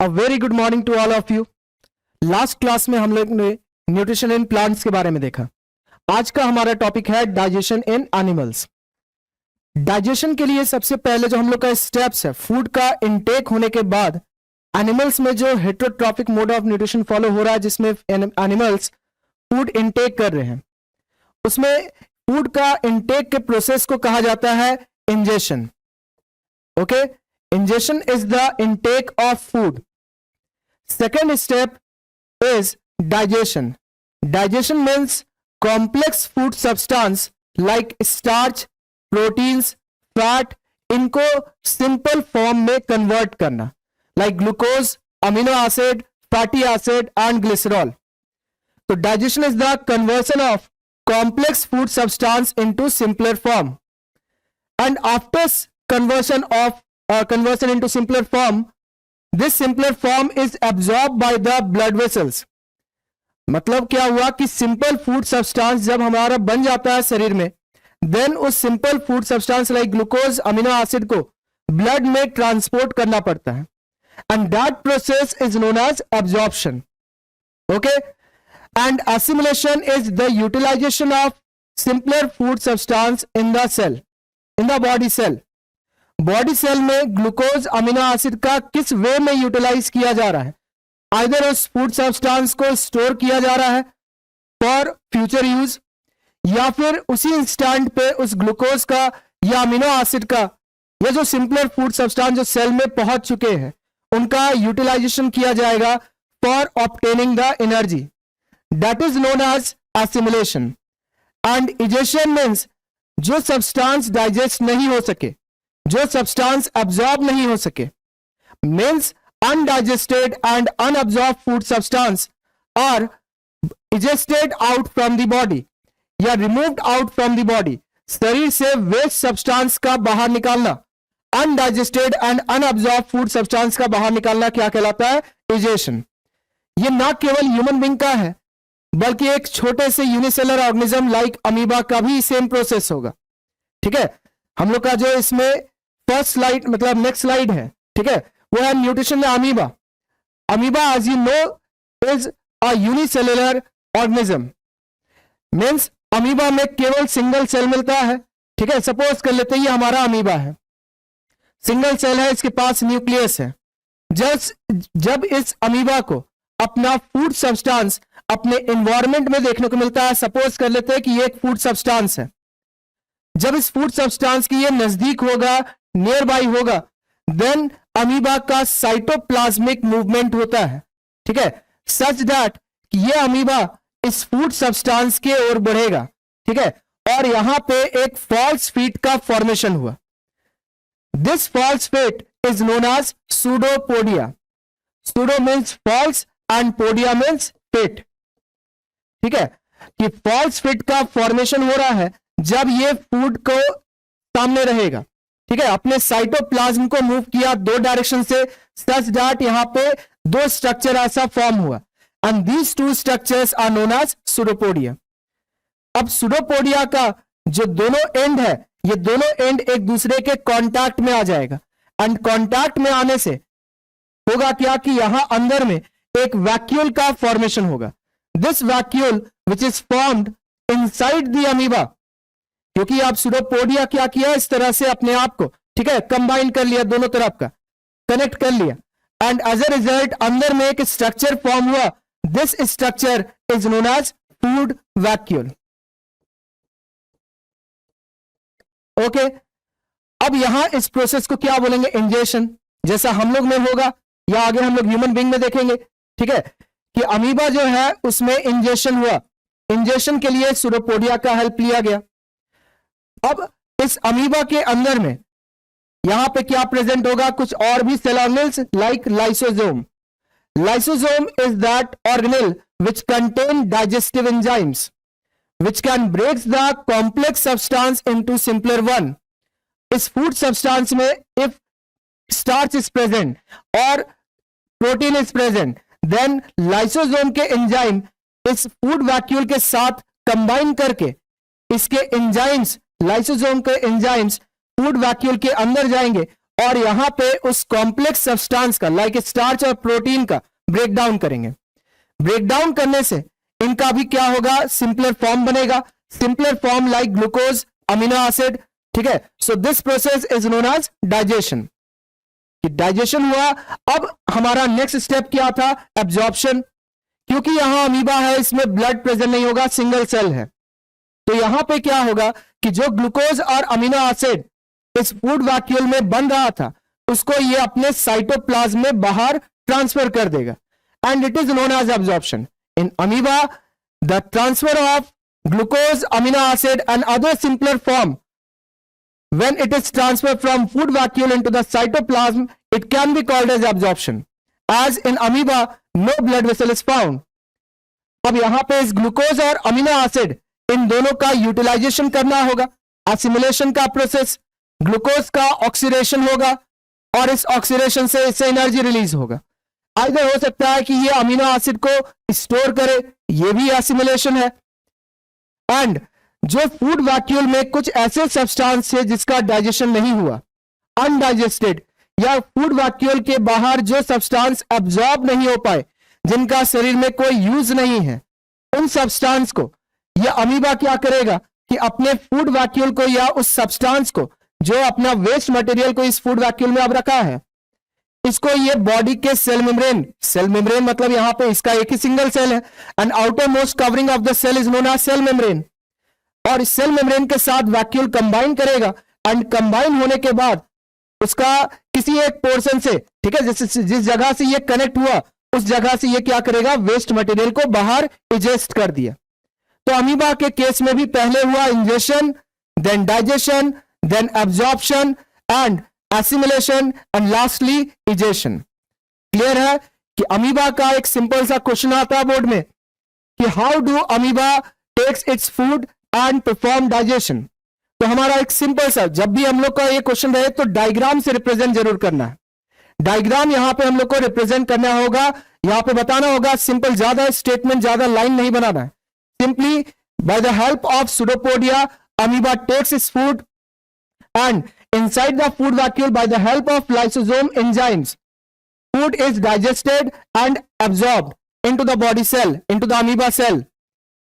A very good morning to all of you. Last class में हम लोग ने न्यूट्रिशन इन प्लांट्स के बारे में देखा। आज का हमारा टॉपिक है डाइजेशन इन एनिमल्स। डाइजेशन के लिए सबसे पहले जो हम लोग का स्टेप्स है, फूड का इनटेक होने के बाद एनिमल्स में जो heterotrophic mode of nutrition follow हो रहा है, जिसमें एनिमल्स फूड इनटेक कर रहे हैं, उसमें फूड का इनटेक के प्रोसेस को कहा जाता है ingestion. Okay, ingestion is the intake of food. Second step is digestion. Digestion means complex food substance like starch, proteins, fat, इनको simple form में convert करना, like glucose, amino acid, fatty acid and glycerol. So digestion is the conversion of complex food substance into simpler form. And after conversion into simpler form, this simpler form is absorbed by the blood vessels. मतलब क्या हुआ कि simple food substance जब हमारा बन जाता है शरीर में, देन उस simple food substance like glucose, amino acid को ब्लड में ट्रांसपोर्ट करना पड़ता है, and that process is known as absorption. Okay, and assimilation is the utilization of simpler food substance in the cell, in the body cell. Body cell में glucose, amino acid का किस वे में utilise किया जा रहा है, आइदर उस food substance को स्टोर किया जा रहा है फॉर फ्यूचर यूज, या फिर उसी इंस्टेंट पे उस ग्लूकोज का या अमीनो एसिड का या जो सिंपलर फूड सब्सटेंस जो सेल में पहुंच चुके हैं उनका यूटिलाइजेशन किया जाएगा for obtaining the energy. That is known as assimilation. And egestion means जो सब्सटेंस डाइजेस्ट नहीं हो सके, जो सब्सटेंस एब्जॉर्ब नहीं हो सके, means undigested and unabsorbed food substance are ejected out from the body या removed out from the body। शरीर से वेस्ट सब्सटेंस का बाहर निकालना, undigested and unabsorbed food substance का बाहर निकालना क्या कहलाता है? इजेशन। ये ना केवल ह्यूमन बीइंग का है, बल्कि एक छोटे से यूनिसेलर ऑर्गेनिज्म लाइक अमीबा का भी सेम प्रोसेस होगा। ठीक है, हम लोग का जो इसमें फर्स्ट स्लाइड मतलब नेक्स्ट स्लाइड है, ठीक है, वो है nutrition amoeba. Amoeba as you know is a unicellular organism, means amoeba में केवल सिंगल सेल मिलता है। ठीक है, सपोज कर लेते हैं ये हमारा अमीबा है, सिंगल सेल है, इसके पास न्यूक्लियस है। जब इस अमीबा को अपना फूड सब्सटेंस अपने एनवायरनमेंट में देखने को मिलता है, सपोज कर लेते हैं कि ये एक फूड सब्सटेंस है, जब इस फूड सब्सटेंस की ये नजदीक होगा, नियर बाई होगा, देन अमीबा का साइटोप्लाज्मिक मूवमेंट होता है। ठीक है, सच दैट ये अमीबा इस फूड सब्सटेंस के ओर बढ़ेगा। ठीक है, और यहां पे एक फॉल्स फीट का फॉर्मेशन हुआ। This false feet is known as pseudopodia. Pseudo means false and podia means feet. ठीक है, कि फॉल्स फीट का फॉर्मेशन हो रहा है जब ये फूड को सामने रहेगा। ठीक है, अपने साइटोप्लाज्म को मूव किया दो डायरेक्शन से, सच दैट यहां पे दो स्ट्रक्चर ऐसा फॉर्म हुआ, and these two structures are known as pseudopodia. अब सूडोपोडिया का जो दोनों एंड है, ये दोनों एंड एक दूसरे के कांटेक्ट में आ जाएगा, एंड कांटेक्ट में आने से होगा क्या कि यहां अंदर में एक वैक्यूल का फॉर्मेशन होगा। This vacuole which is formed inside the amoeba, क्योंकि आप सूडोपोडिया क्या किया, इस तरह से अपने आप को, ठीक है, कंबाइन कर लिया, दोनों तरफ का कनेक्ट कर लिया, एंड एज अ रिजल्ट अंदर में एक स्ट्रक्चर फॉर्म हुआ। This structure is known as food vacuole. Okay, अब यहां इस प्रोसेस को क्या बोलेंगे? इंजेशन, जैसा हम लोग में होगा या आगे हम लोग ह्यूमन बीइंग में देखेंगे। ठीक है, कि अमीबा जो है उसमें इंजेशन हुआ, इंजेशन के लिए सूडोपोडिया का हेल्प लिया गया। अब इस अमीबा के अंदर में यहां पे क्या प्रेजेंट होगा? कुछ और भी cell organelles like lysosome. Lysosome is that organelle which contain digestive enzymes which can break the complex substance into simpler one. इस फूड सब्सटेंस में इफ स्टार्च इज प्रेजेंट और protein is present, then lysosome के enzyme इस food vacuole के साथ combine करके इसके enzymes, lysosome के एंजाइम्स फूड वैक्यूल के अंदर जाएंगे और यहां पे उस कॉम्प्लेक्स सब्सटेंस का लाइक स्टार्च और प्रोटीन का ब्रेक डाउन करेंगे। ब्रेक डाउन करने से इनका भी क्या होगा, सिंपलर फॉर्म बनेगा, simpler form like glucose, amino acid. ठीक है, so this process is known as digestion. Digestion हुआ। अब हमारा नेक्स्ट स्टेप क्या था, एब्जॉर्प्शन। क्योंकि यहां अमीबा है, इसमें ब्लड प्रेजेंट नहीं होगा, सिंगल सेल है, तो यहां पे क्या होगा कि जो ग्लूकोज और अमीनो एसिड इस फूड वैक्यूल में बन रहा था उसको ये अपने साइटोप्लाज्म में बाहर ट्रांसफर कर देगा, and it is known as absorption. In amoeba the transfer of glucose, amino acid and other simpler form, when it is transferred from food vacuole into the cytoplasm, it can be called as absorption. As in amoeba, no blood vessel is found. अब यहां पे इस glucose और amino acid in दोनों का utilisation करना होगा, assimilation का प्रोसेस, ग्लूकोज का ऑक्सीडेशन होगा और इस ऑक्सीडेशन से इससे एनर्जी रिलीज होगा। आइदर हो सकता है कि ये अमीनो एसिड को स्टोर करे, ये भी एसिमिलेशन है। एंड जो फूड वैक्यूल में कुछ ऐसे सब्सटेंस है जिसका डाइजेशन नहीं हुआ, अनडाइजेस्टेड, या फूड वैक्यूल के बाहर जो सब्सटेंस एब्जॉर्ब नहीं हो पाए, जिनका शरीर में कोई यूज नहीं है, उन सब्सटेंस को यह अमीबा क्या करेगा कि अपने फूड वैक्यूल को या उस सब्सटेंस को जो अपना वेस्ट मटेरियल को इस फूड वैक्यूल में अब रखा है, इसको ये बॉडी के सेल मेम्ब्रेन मतलब यहां पे इसका एक ही सिंगल सेल है, and outermost covering of the cell is known as cell membrane, और इस सेल मेम्ब्रेन के साथ वैक्यूल कंबाइन करेगा, एंड कंबाइन होने के बाद उसका किसी एक पोर्शन से, ठीक है, जिस जगह से ये कनेक्ट हुआ उस जगह से ये क्या करेगा, वेस्ट मटेरियल को बाहर इजेस्ट कर दिया। तो अमीबा के केस में भी पहले हुआ ingestion, then digestion, then absorption and assimilation and lastly egestion. Clear है कि अमीबा का एक सिंपल सा क्वेश्चन आता है बोर्ड में कि how do amoeba takes its food and perform digestion. तो हमारा एक सिंपल सा, जब भी हम लोग का ये क्वेश्चन रहे तो डायग्राम से रिप्रेजेंट जरूर करना है। डायग्राम यहां पे हम लोग को रिप्रेजेंट करना होगा, यहां पे बताना होगा, सिंपल, ज्यादा स्टेटमेंट, ज्यादा लाइन नहीं बनाना है। Simply by the help of pseudopodia amoeba takes its food and inside the food vacuole by the help of lysosome enzymes, food is digested and absorbed into the body cell, into the amoeba cell,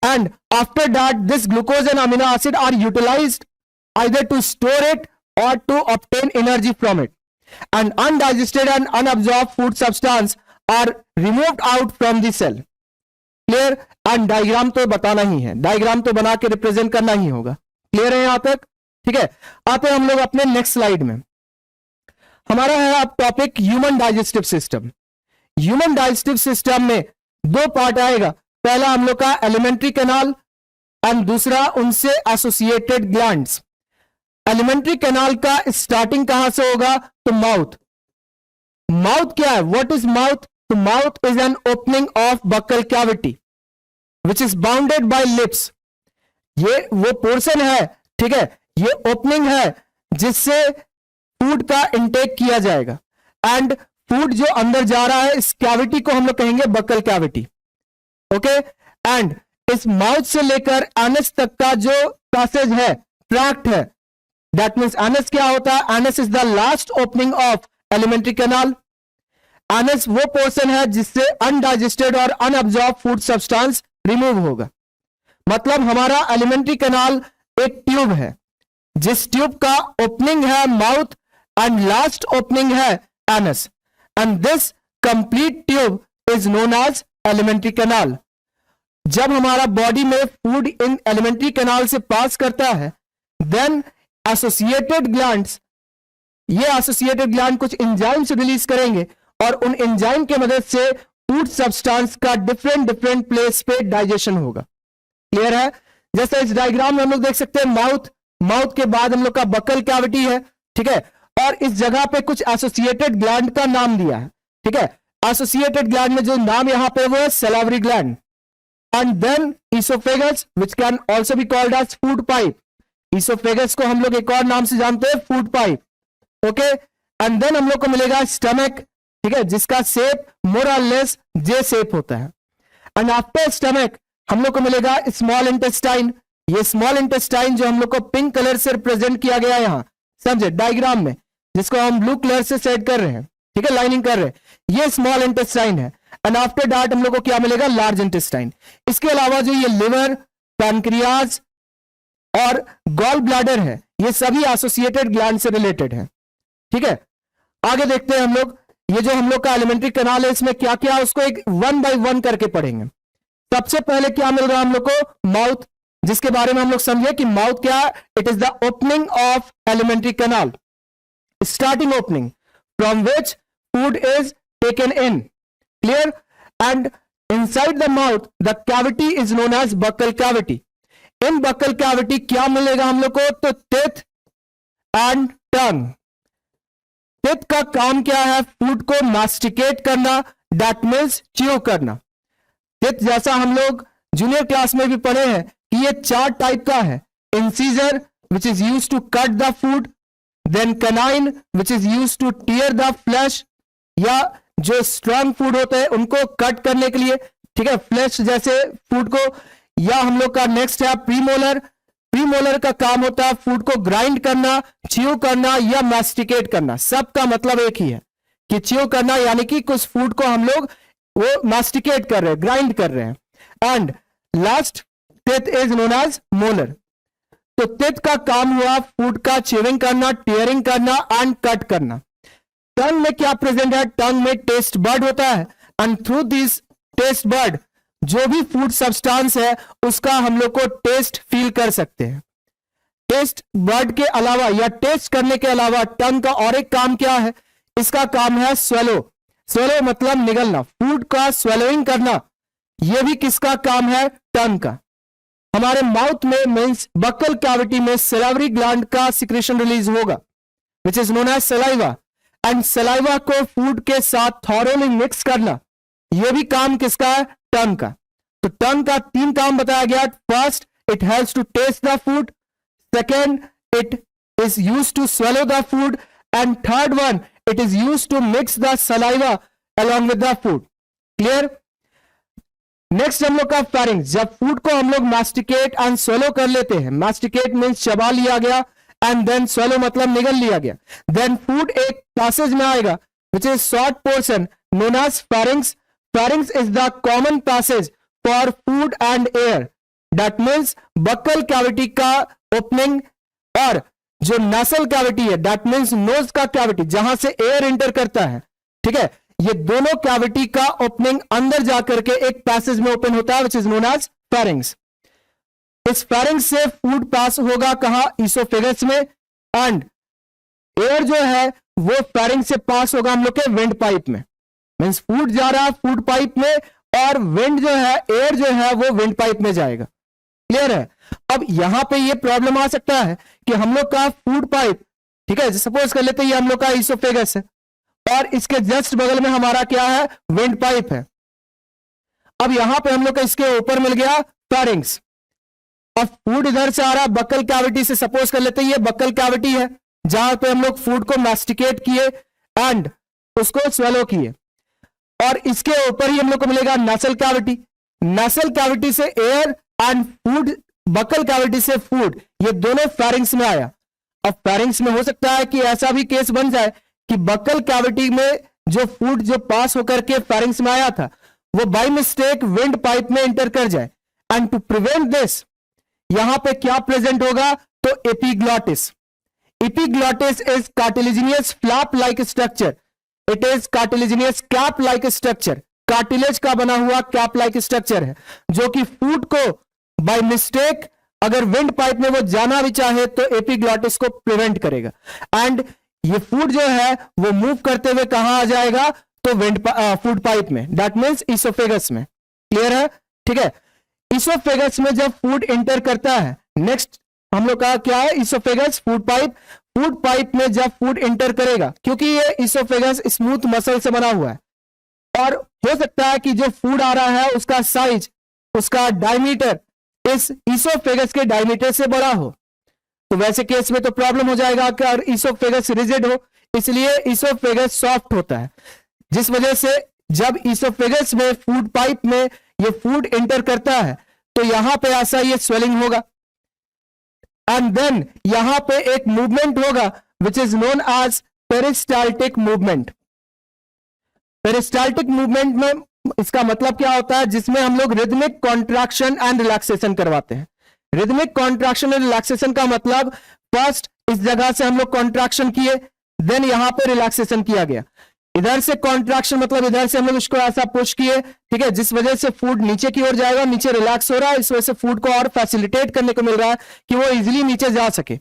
and after that this glucose and amino acid are utilized either to store it or to obtain energy from it, and undigested and unabsorbed food substance are removed out from the cell. Clear? and diagram तो बताना ही है, diagram तो बना के represent करना ही होगा। Clear है यहां तक? ठीक है, आते हैं हम लोग अपने नेक्स्ट स्लाइड में। हमारा है अब topic human digestive system. Human digestive system में दो पार्ट आएगा, पहला हम लोग का एलिमेंट्री कैनाल एंड दूसरा उनसे एसोसिएटेड ग्लैंड्स। एलिमेंट्री कैनाल का स्टार्टिंग कहां से होगा, तो माउथ। माउथ क्या है, व्हाट इज माउथ? तो mouth is an opening of buccal cavity which is bounded by lips. ये वो पोर्शन है, ठीक है, ये ओपनिंग है जिससे फूड का इंटेक किया जाएगा, एंड फूड जो अंदर जा रहा है इस कैविटी को हम लोग कहेंगे बकल कैविटी। ओके, एंड इस माउथ से लेकर एनस तक का जो पैसेज है, ट्रैक्ट है, दैट मींस एनस क्या होता है, anus is the last opening of alimentary canal. Anus वो पोर्शन है जिससे अनडाइजेस्टेड और अनअब्जॉर्ब फूड सब्सटेंस रिमूव होगा। मतलब हमारा एलिमेंट्री कैनाल एक ट्यूब है, जिस ट्यूब का ओपनिंग है माउथ एंड लास्ट ओपनिंग है anus, and this complete tube is known as alimentary canal. जब हमारा बॉडी में फूड इन एलिमेंट्री कैनाल से पास करता है, देन एसोसिएटेड ग्लैंड्स, ये एसोसिएटेड ग्लैंड कुछ एंजाइम्स रिलीज करेंगे और उन एंजाइम के मदद से फूड सब्सटेंस का डिफरेंट प्लेस पे डाइजेशन होगा। क्लियर है? जैसे इस डायग्राम में हम लोग देख सकते हैं माउथ के बाद हम लोग का बकल कैविटी है, ठीक है, और इस जगह पे कुछ एसोसिएटेड ग्लैंड का नाम दिया है, ठीक है। एसोसिएटेड ग्लैंड में जो नाम यहां पे वो है salivary gland, and then oesophagus which can also be called as food pipe. Oesophagus को हम लोग एक और नाम से जानते हैं, food pipe. Okay, and then हम लोग को मिलेगा स्टमक, ठीक है, जिसका शेप मोर और लेस जे शेप होता है, एंड आफ्टर स्टमक हम लोग को मिलेगा स्मॉल इंटेस्टाइन। ये स्मॉल इंटेस्टाइन जो हम लोग को पिंक कलर से रिप्रेजेंट किया गया है यहां, समझे डायग्राम में, जिसको हम ब्लू कलर से सेट कर रहे हैं, ठीक है, लाइनिंग कर रहे हैं, ये स्मॉल इंटेस्टाइन है। एंड आफ्टर दैट हम लोग को क्या मिलेगा, लार्ज इंटेस्टाइन। इसके अलावा जो ये लिवर, पैनक्रियाज और गॉल ब्लैडर है, ये सभी एसोसिएटेड ग्लैंड से रिलेटेड है, ठीक है। आगे देखते हैं हम लोग, ये जो हम लोग का एलिमेंट्री कैनाल है, इसमें क्या क्या है उसको एक 1 बाय 1 करके पढ़ेंगे। सबसे पहले क्या मिल रहा है हम लोग को, माउथ, जिसके बारे में हम लोग समझे कि माउथ क्या है, it is the opening of alimentary canal, starting opening from which food is taken in, clear. And inside the mouth the cavity is known as buccal cavity. In buccal cavity क्या मिलेगा हम लोग को, तो teeth and tongue. Teeth का काम क्या है, फूड को मास्टिकेट करना, दैट मीन्स च्यू करना। टिथ जैसा हम लोग जूनियर क्लास में भी पढ़े हैं कि ये 4 टाइप का है, incisor which is use to cut the food, then canine which is use to tear the flesh, या जो स्ट्रॉन्ग फूड होते हैं उनको कट करने के लिए, ठीक है, फ्लैश जैसे फूड को। या हम लोग का नेक्स्ट है प्रीमोलर। प्रीमोलर का काम होता है फूड को ग्राइंड करना, च्यू करना या मास्टिकेट करना। सबका मतलब एक ही है कि च्यू करना यानी कि कुछ फूड को हम लोग वो मास्टिकेट कर रहे हैं, ग्राइंड कर रहे हैं। And last teeth is known as molar. तो टिथ का काम हुआ फूड का च्यूइंग करना, टीयरिंग करना एंड कट करना। टंग में क्या प्रेजेंट है, टंग में टेस्ट बर्ड होता है, and through this taste bud जो भी फूड सब्सटेंस है उसका हम लोग को टेस्ट फील कर सकते हैं। टेस्ट बर्ड के अलावा या टेस्ट करने के अलावा टंग का और एक काम क्या है, इसका काम है स्वेलो। स्वेलो मतलब निगलना, फूड का स्वेलोइंग करना, यह भी किसका काम है, टंग का। हमारे माउथ में मींस बक्कल कैविटी में सलाइवरी ग्लैंड का सिक्रेशन रिलीज होगा which is known as saliva, and saliva को फूड के साथ थॉरोली मिक्स करना, यह भी काम किसका है, टंग का। तो टंग का 3 काम बताया गया। First, it helps to taste the food, second, it is used to swallow the food, and third one, it is used to mix the saliva along with the food, clear. Next हम लोग का pharynx. जब food को हम लोग मास्टिकेट and swallow कर लेते हैं, मास्टिकेट मींस चबा लिया गया एंड देन स्वेलो मतलब निगल लिया गया, देन फूड एक पैसेज में आएगा which is short portion known as pharynx. Pharynx is the common passage for food and air, that means buccal cavity का ओपनिंग और जो नसल कैविटी है दैट मीन्स नोज का कैविटी जहां से एयर एंटर करता है, ठीक है, ये दोनों कैविटी का ओपनिंग अंदर जाकर के एक पैसेज में ओपन होता है which is known as pharynx. इस फेरिंग्स से फूड पास होगा कहां, इसोफेगस में, एंड एयर जो है वो फेरिंग्स से पास होगा हम लोग के विंड पाइप में। मींस फूड जा रहा है फूड पाइप में और विंड जो है, एयर जो है वो विंड पाइप में जाएगा, क्लियर है। अब यहां पे ये प्रॉब्लम आ सकता है कि हम लोग का फूड पाइप, ठीक है, सपोज कर लेते हैं ये हम लोग का इसोफेगस है और इसके जस्ट बगल में हमारा क्या है, विंड पाइप है। अब यहां पे हम लोग का इसके ऊपर मिल गया फेरिंग्स। अब फूड इधर से आ रहा है बक्कल कैविटी से, सपोज कर लेते हैं ये बक्कल कैविटी है जहां पे हम लोग फूड को मास्टिकेट किए एंड उसको स्वेलो किए, और इसके ऊपर ही हम लोग को मिलेगा नसल कैविटी। नसल कैविटी से air and food, buccal cavity से फूड, ये दोनों फेरिंग्स में आया। अब फेरिंग्स में हो सकता है कि ऐसा भी केस बन जाए कि बक्कल कैविटी में जो फूड जो पास होकर के फेरिंग्स में आया था वो बाय मिस्टेक विंड पाइप में एंटर कर जाए, एंड टू प्रिवेंट दिस यहां पे क्या प्रेजेंट होगा, तो epiglottis. Epiglottis is cartilaginous flap like structure, it is cartilaginous cap like structure, cartilage का बना हुआ कैप लाइक स्ट्रक्चर है जो कि फूड को बाय मिस्टेक अगर विंड पाइप में वो जाना भी चाहे तो एपिग्लॉटिस को प्रिवेंट करेगा, एंड ये फूड जो है वो मूव करते हुए कहां आ जाएगा, तो फूड पाइप में, दैट मीन्स इसोफेगस में, क्लियर है, ठीक है। इसोफेगस में जब फूड एंटर करता है, नेक्स्ट हम लोग का क्या है, oesophagus, food pipe. Food pipe में जब फूड एंटर करेगा, क्योंकि ये इसोफेगस स्मूथ मसल से बना हुआ है और हो सकता है कि जो फूड आ रहा है उसका साइज, उसका डायमीटर इस इसोफेगस के डायमीटर से बड़ा हो, तो वैसे केस में तो प्रॉब्लम हो जाएगा कि और इसोफेगस रिजिड हो, इसलिए इसोफेगस सॉफ्ट होता है, जिस वजह से जब इसोफेगस में फूड पाइप में ये फूड एंटर करता है तो यहां पे ऐसा ये स्वेलिंग होगा, एंड देन यहां पे एक मूवमेंट होगा which is known as peristaltic movement. Peristaltic movement में इसका मतलब क्या होता है, जिसमें हम लोग रिदमिक कॉन्ट्रैक्शन एंड रिलैक्सेशन करवाते हैं। रिदमिक कॉन्ट्रैक्शन एंड रिलैक्सेशन का मतलब फर्स्ट इस जगह से हम लोग कॉन्ट्रैक्शन किए, देन यहां पे रिलैक्सेशन किया गया। इधर से कॉन्ट्रैक्शन मतलब इधर से हम लोग इसको ऐसा पुश किए, ठीक है, जिस वजह से फूड नीचे की ओर जाएगा, नीचे रिलैक्स हो रहा है, इस वजह से फूड को और फैसिलिटेट करने को मिल रहा है कि वो इजीली नीचे जा सके।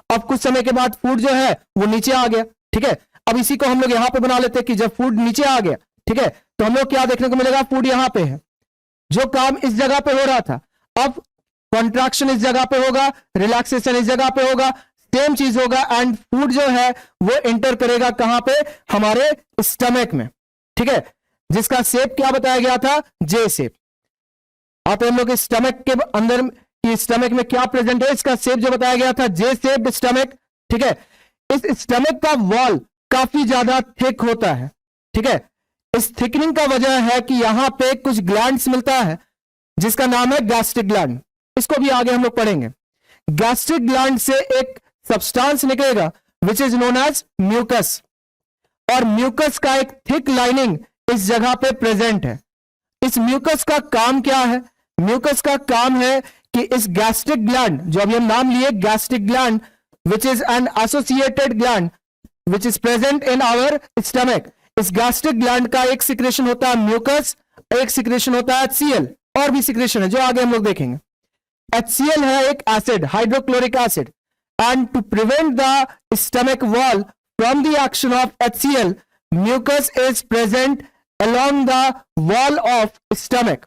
अब कुछ समय के बाद फूड जो है वो नीचे आ गया, ठीक है। अब इसी को हम लोग यहां पे बना लेते हैं कि जब फूड नीचे आ गया, ठीक है, तो हम लोग क्या देखने को मिलेगा, फूड यहां पे है, जो काम इस जगह पे हो रहा था, अब कॉन्ट्रैक्शन इस जगह पे होगा, रिलैक्सेशन इस जगह पे होगा, सेम चीज होगा, एंड फूड जो है वो एंटर करेगा कहां पे, हमारे स्टमक में, ठीक है, जिसका शेप क्या बताया गया था, जे शेप। आप हम लोग स्टमक के अंदर कि स्टमक में क्या प्रेजेंट है, इसका शेप जो बताया गया था, जे शेप स्टमक, ठीक है। इस स्टमक का वॉल काफी ज्यादा थिक होता है, ठीक है। इस थिकनिंग का वजह है कि यहां पे कुछ ग्लैंड्स मिलता है जिसका नाम है गैस्ट्रिक ग्लैंड। इसको भी आगे हम लोग पढ़ेंगे। गैस्ट्रिक ग्लैंड से एक सब्सटेंस निकलेगा which is known as mucus, और म्यूकस का एक थिक लाइनिंग इस जगह पे प्रेजेंट है। इस म्यूकस का काम क्या है, म्यूकस का काम है कि इस गैस्ट्रिक ग्लैंड, जो अभी हम नाम लिए gastric gland, which is an associated gland which is present in our stomach, इस गैस्ट्रिक ग्लैंड का एक सिक्रेशन होता है म्यूकस, एक सिक्रेशन होता है HCl, और भी सिक्रेशन है जो आगे हम लोग देखेंगे। HCl है एक acid, hydrochloric acid, and to prevent the stomach wall from the action of HCl, mucus is present along the wall of stomach।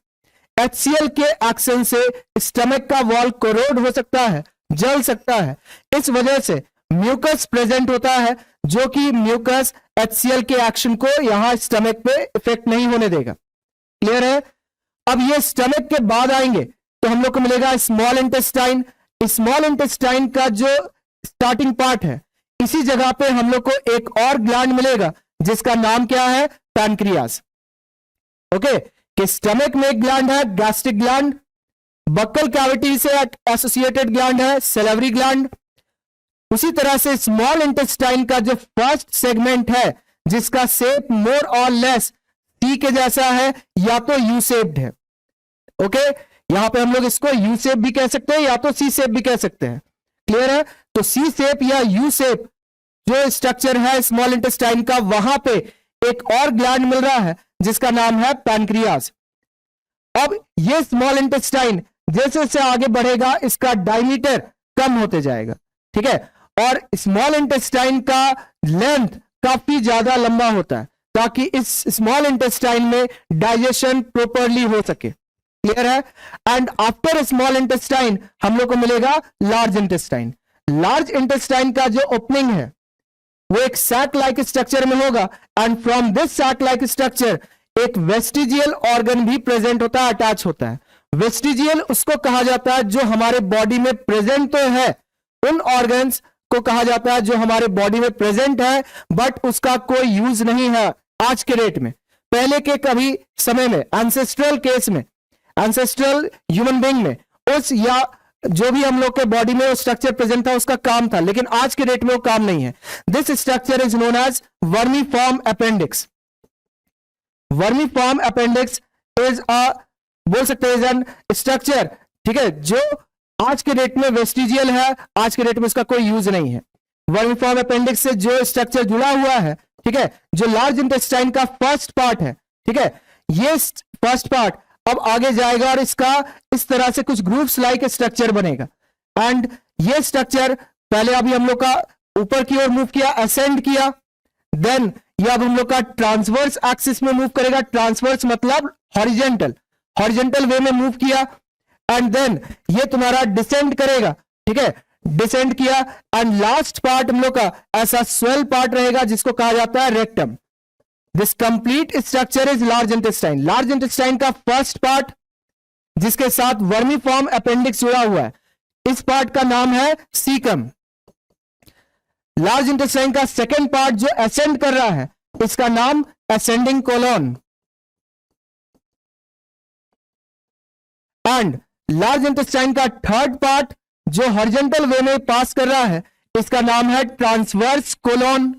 HCl के एक्शन से स्टमक का वॉल कोरोड हो सकता है, जल सकता है, इस वजह से म्यूकस प्रेजेंट होता है, जो कि म्यूकस HCl के एक्शन को यहां स्टमक पे इफेक्ट नहीं होने देगा। क्लियर है। अब ये स्टमक के बाद आएंगे तो हम लोग को मिलेगा स्मॉल इंटेस्टाइन। स्मॉल इंटेस्टाइन का जो स्टार्टिंग पार्ट है, इसी जगह पे हम लोग को एक और ग्लैंड मिलेगा जिसका नाम क्या है, पैनक्रियास। ओके, कि स्टमक में एक ग्लैंड है गैस्ट्रिक ग्लैंड, बक्कल कैविटी से एसोसिएटेड ग्लैंड है सैलिवरी ग्लैंड। उसी तरह से स्मॉल इंटेस्टाइन का जो फर्स्ट सेगमेंट है, जिसका शेप मोर और लेस टी के जैसा है या तो यू शेप्ड है। ओके, यहां पे हम लोग इसको यू शेप भी कह सकते हैं या तो सी शेप भी कह सकते हैं। क्लियर है। तो सी शेप या यू शेप जो स्ट्रक्चर है स्मॉल इंटेस्टाइन का, वहां पे एक और ग्लैंड मिल रहा है जिसका नाम है पैनक्रियास। अब ये स्मॉल इंटेस्टाइन जैसे जैसे आगे बढ़ेगा इसका डायमीटर कम होते जाएगा, ठीक है, और स्मॉल इंटेस्टाइन का लेंथ काफी ज्यादा लंबा होता है ताकि इस स्मॉल इंटेस्टाइन में डाइजेशन प्रॉपरली हो सके। क्लियर है। एंड आफ्टर स्मॉल इंटेस्टाइन हम लोग को मिलेगा लार्ज इंटेस्टाइन। लार्ज इंटेस्टाइन का जो ओपनिंग है वो एक सैक लाइक स्ट्रक्चर में होगा, and from this sac like structure एक वेस्टिजियल ऑर्गन भी प्रेजेंट होता है, अटैच होता है। वेस्टिजियल उसको कहा जाता है जो हमारे बॉडी में प्रेजेंट तो है, उन ऑर्गन्स को कहा जाता है जो हमारे बॉडी में प्रेजेंट है बट उसका कोई यूज नहीं है आज के डेट में। पहले के कभी समय में एंसेस्ट्रल केस में, एंसेस्ट्रल ह्यूमन बीइंग में उस या जो भी हम लोग के बॉडी में वो स्ट्रक्चर प्रेजेंट था उसका काम था, लेकिन आज के डेट में वो काम नहीं है। This structure is known as vermiform appendix. Vermiform appendix is बोल सकते हैं इज एन स्ट्रक्चर, ठीक है, जो आज के डेट में वेस्टिजियल है, आज के डेट में उसका कोई यूज नहीं है। वर्मीफॉर्म अपेंडिक्स से जो स्ट्रक्चर जुड़ा हुआ है, ठीक है, जो लार्ज इंटेस्टाइन का फर्स्ट पार्ट है, ठीक है, ये फर्स्ट पार्ट अब आगे जाएगा और इसका इस तरह से कुछ ग्रुप्स लाइक स्ट्रक्चर बनेगा। एंड ये स्ट्रक्चर पहले अभी हम लोग का ऊपर की ओर मूव किया, असेंड किया, देन ये अब हम लोग का ट्रांसवर्स एक्सिस में मूव करेगा। ट्रांसवर्स मतलब हॉरिजेंटल, हॉरिजेंटल वे में मूव किया, एंड देन ये तुम्हारा डिसेंड करेगा, ठीक है, डिसेंड किया, एंड लास्ट पार्ट हम लोग का ऐसा स्वेल पार्ट रहेगा जिसको कहा जाता है rectum. This complete structure is large intestine. Large intestine का फर्स्ट पार्ट जिसके साथ वर्मीफॉर्म अपेंडिक्स जुड़ा हुआ है, इस पार्ट का नाम है सीकम। लार्ज इंटेस्टाइन का सेकेंड पार्ट जो असेंड कर रहा है, इसका नाम ascending colon. And large intestine का थर्ड पार्ट जो हॉरिजॉन्टल वे में पास कर रहा है, इसका नाम है ट्रांसवर्स कोलोन।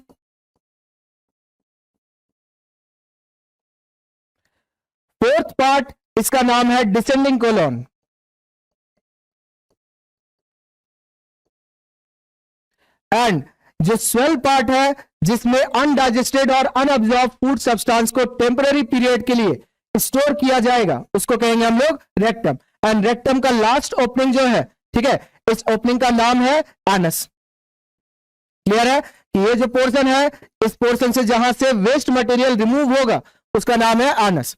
पार्ट, इसका नाम है डिसेंडिंग कोलोन। एंड जो स्वेल पार्ट है, जिसमें अनडाइजेस्टेड और अनअब्जॉर्ब फूड सब्सटेंस को टेम्पररी पीरियड के लिए स्टोर किया जाएगा, उसको कहेंगे हम लोग रेक्टम। एंड रेक्टम का लास्ट ओपनिंग जो है, ठीक है, इस ओपनिंग का नाम है एनस। क्लियर है कि ये जो पोर्शन है, इस पोर्शन से जहां से वेस्ट मटेरियल रिमूव होगा, उसका नाम है एनस।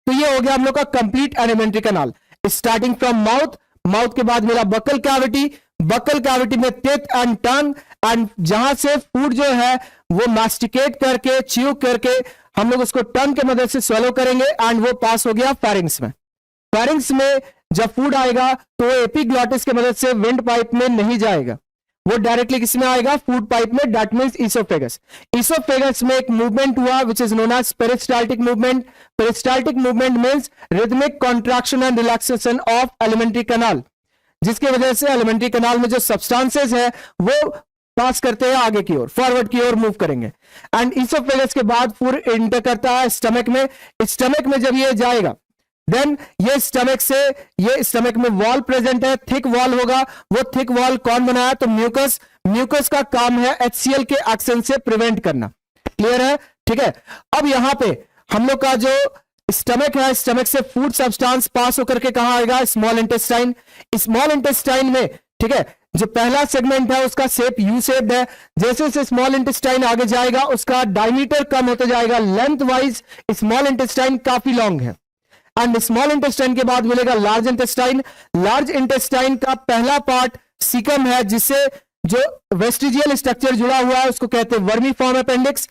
तो ये हो गया हम लोग का complete elementary canal, starting from mouth, mouth के बाद मिला बकल कैविटी, बकल कैविटी में टेथ एंड टंग, एंड जहां से फूड जो है वो मास्टिकेट करके, च्यू करके हम लोग उसको टंग के मदद से स्वेलो करेंगे, एंड वो पास हो गया फेरिंग्स में। फेरिंग्स में जब फूड आएगा तो एपिग्लॉटिस के मदद से विंड पाइप में नहीं जाएगा, वो डायरेक्टली किसमें आएगा, फूड पाइप में, दैट मींस इसोफेगस। इसोफेगस में एक मूवमेंट हुआ which is known as peristaltic movement. Peristaltic movement means rhythmic contraction and relaxation of alimentary canal, जिसके वजह से एलिमेंट्री कैनाल में जो सब्सटेंसेस है वो पास करते हैं आगे की ओर, फॉरवर्ड की ओर मूव करेंगे। एंड इसोफेगस के बाद फूड एंटर करता है स्टमक में। स्टमक में जब ये जाएगा, देन ये स्टमक से, ये स्टमक में वॉल प्रेजेंट है, थिक वॉल होगा। वो थिक वॉल कौन बनाया, तो म्यूकस। म्यूकस का काम है HCl के एक्शन से प्रिवेंट करना। क्लियर है, ठीक है। अब यहां पे हम लोग का जो स्टमक है, स्टमक से फूड सब्सटेंस पास होकर के कहां आएगा, स्मॉल इंटेस्टाइन। स्मॉल इंटेस्टाइन में, ठीक है, जो पहला सेगमेंट है उसका शेप यू शेप्ड है। जैसे जैसे स्मॉल इंटेस्टाइन आगे जाएगा उसका डायमीटर कम होते जाएगा, लेंथ वाइज स्मॉल इंटेस्टाइन काफी लॉन्ग है। एंड स्मॉल इंटेस्टाइन के बाद मिलेगा लार्ज इंटेस्टाइन। लार्ज इंटेस्टाइन का पहला पार्ट सीकम है, जिससे जो वेस्टिजियल स्ट्रक्चर जुड़ा हुआ है उसको कहते हैं vermiform appendix.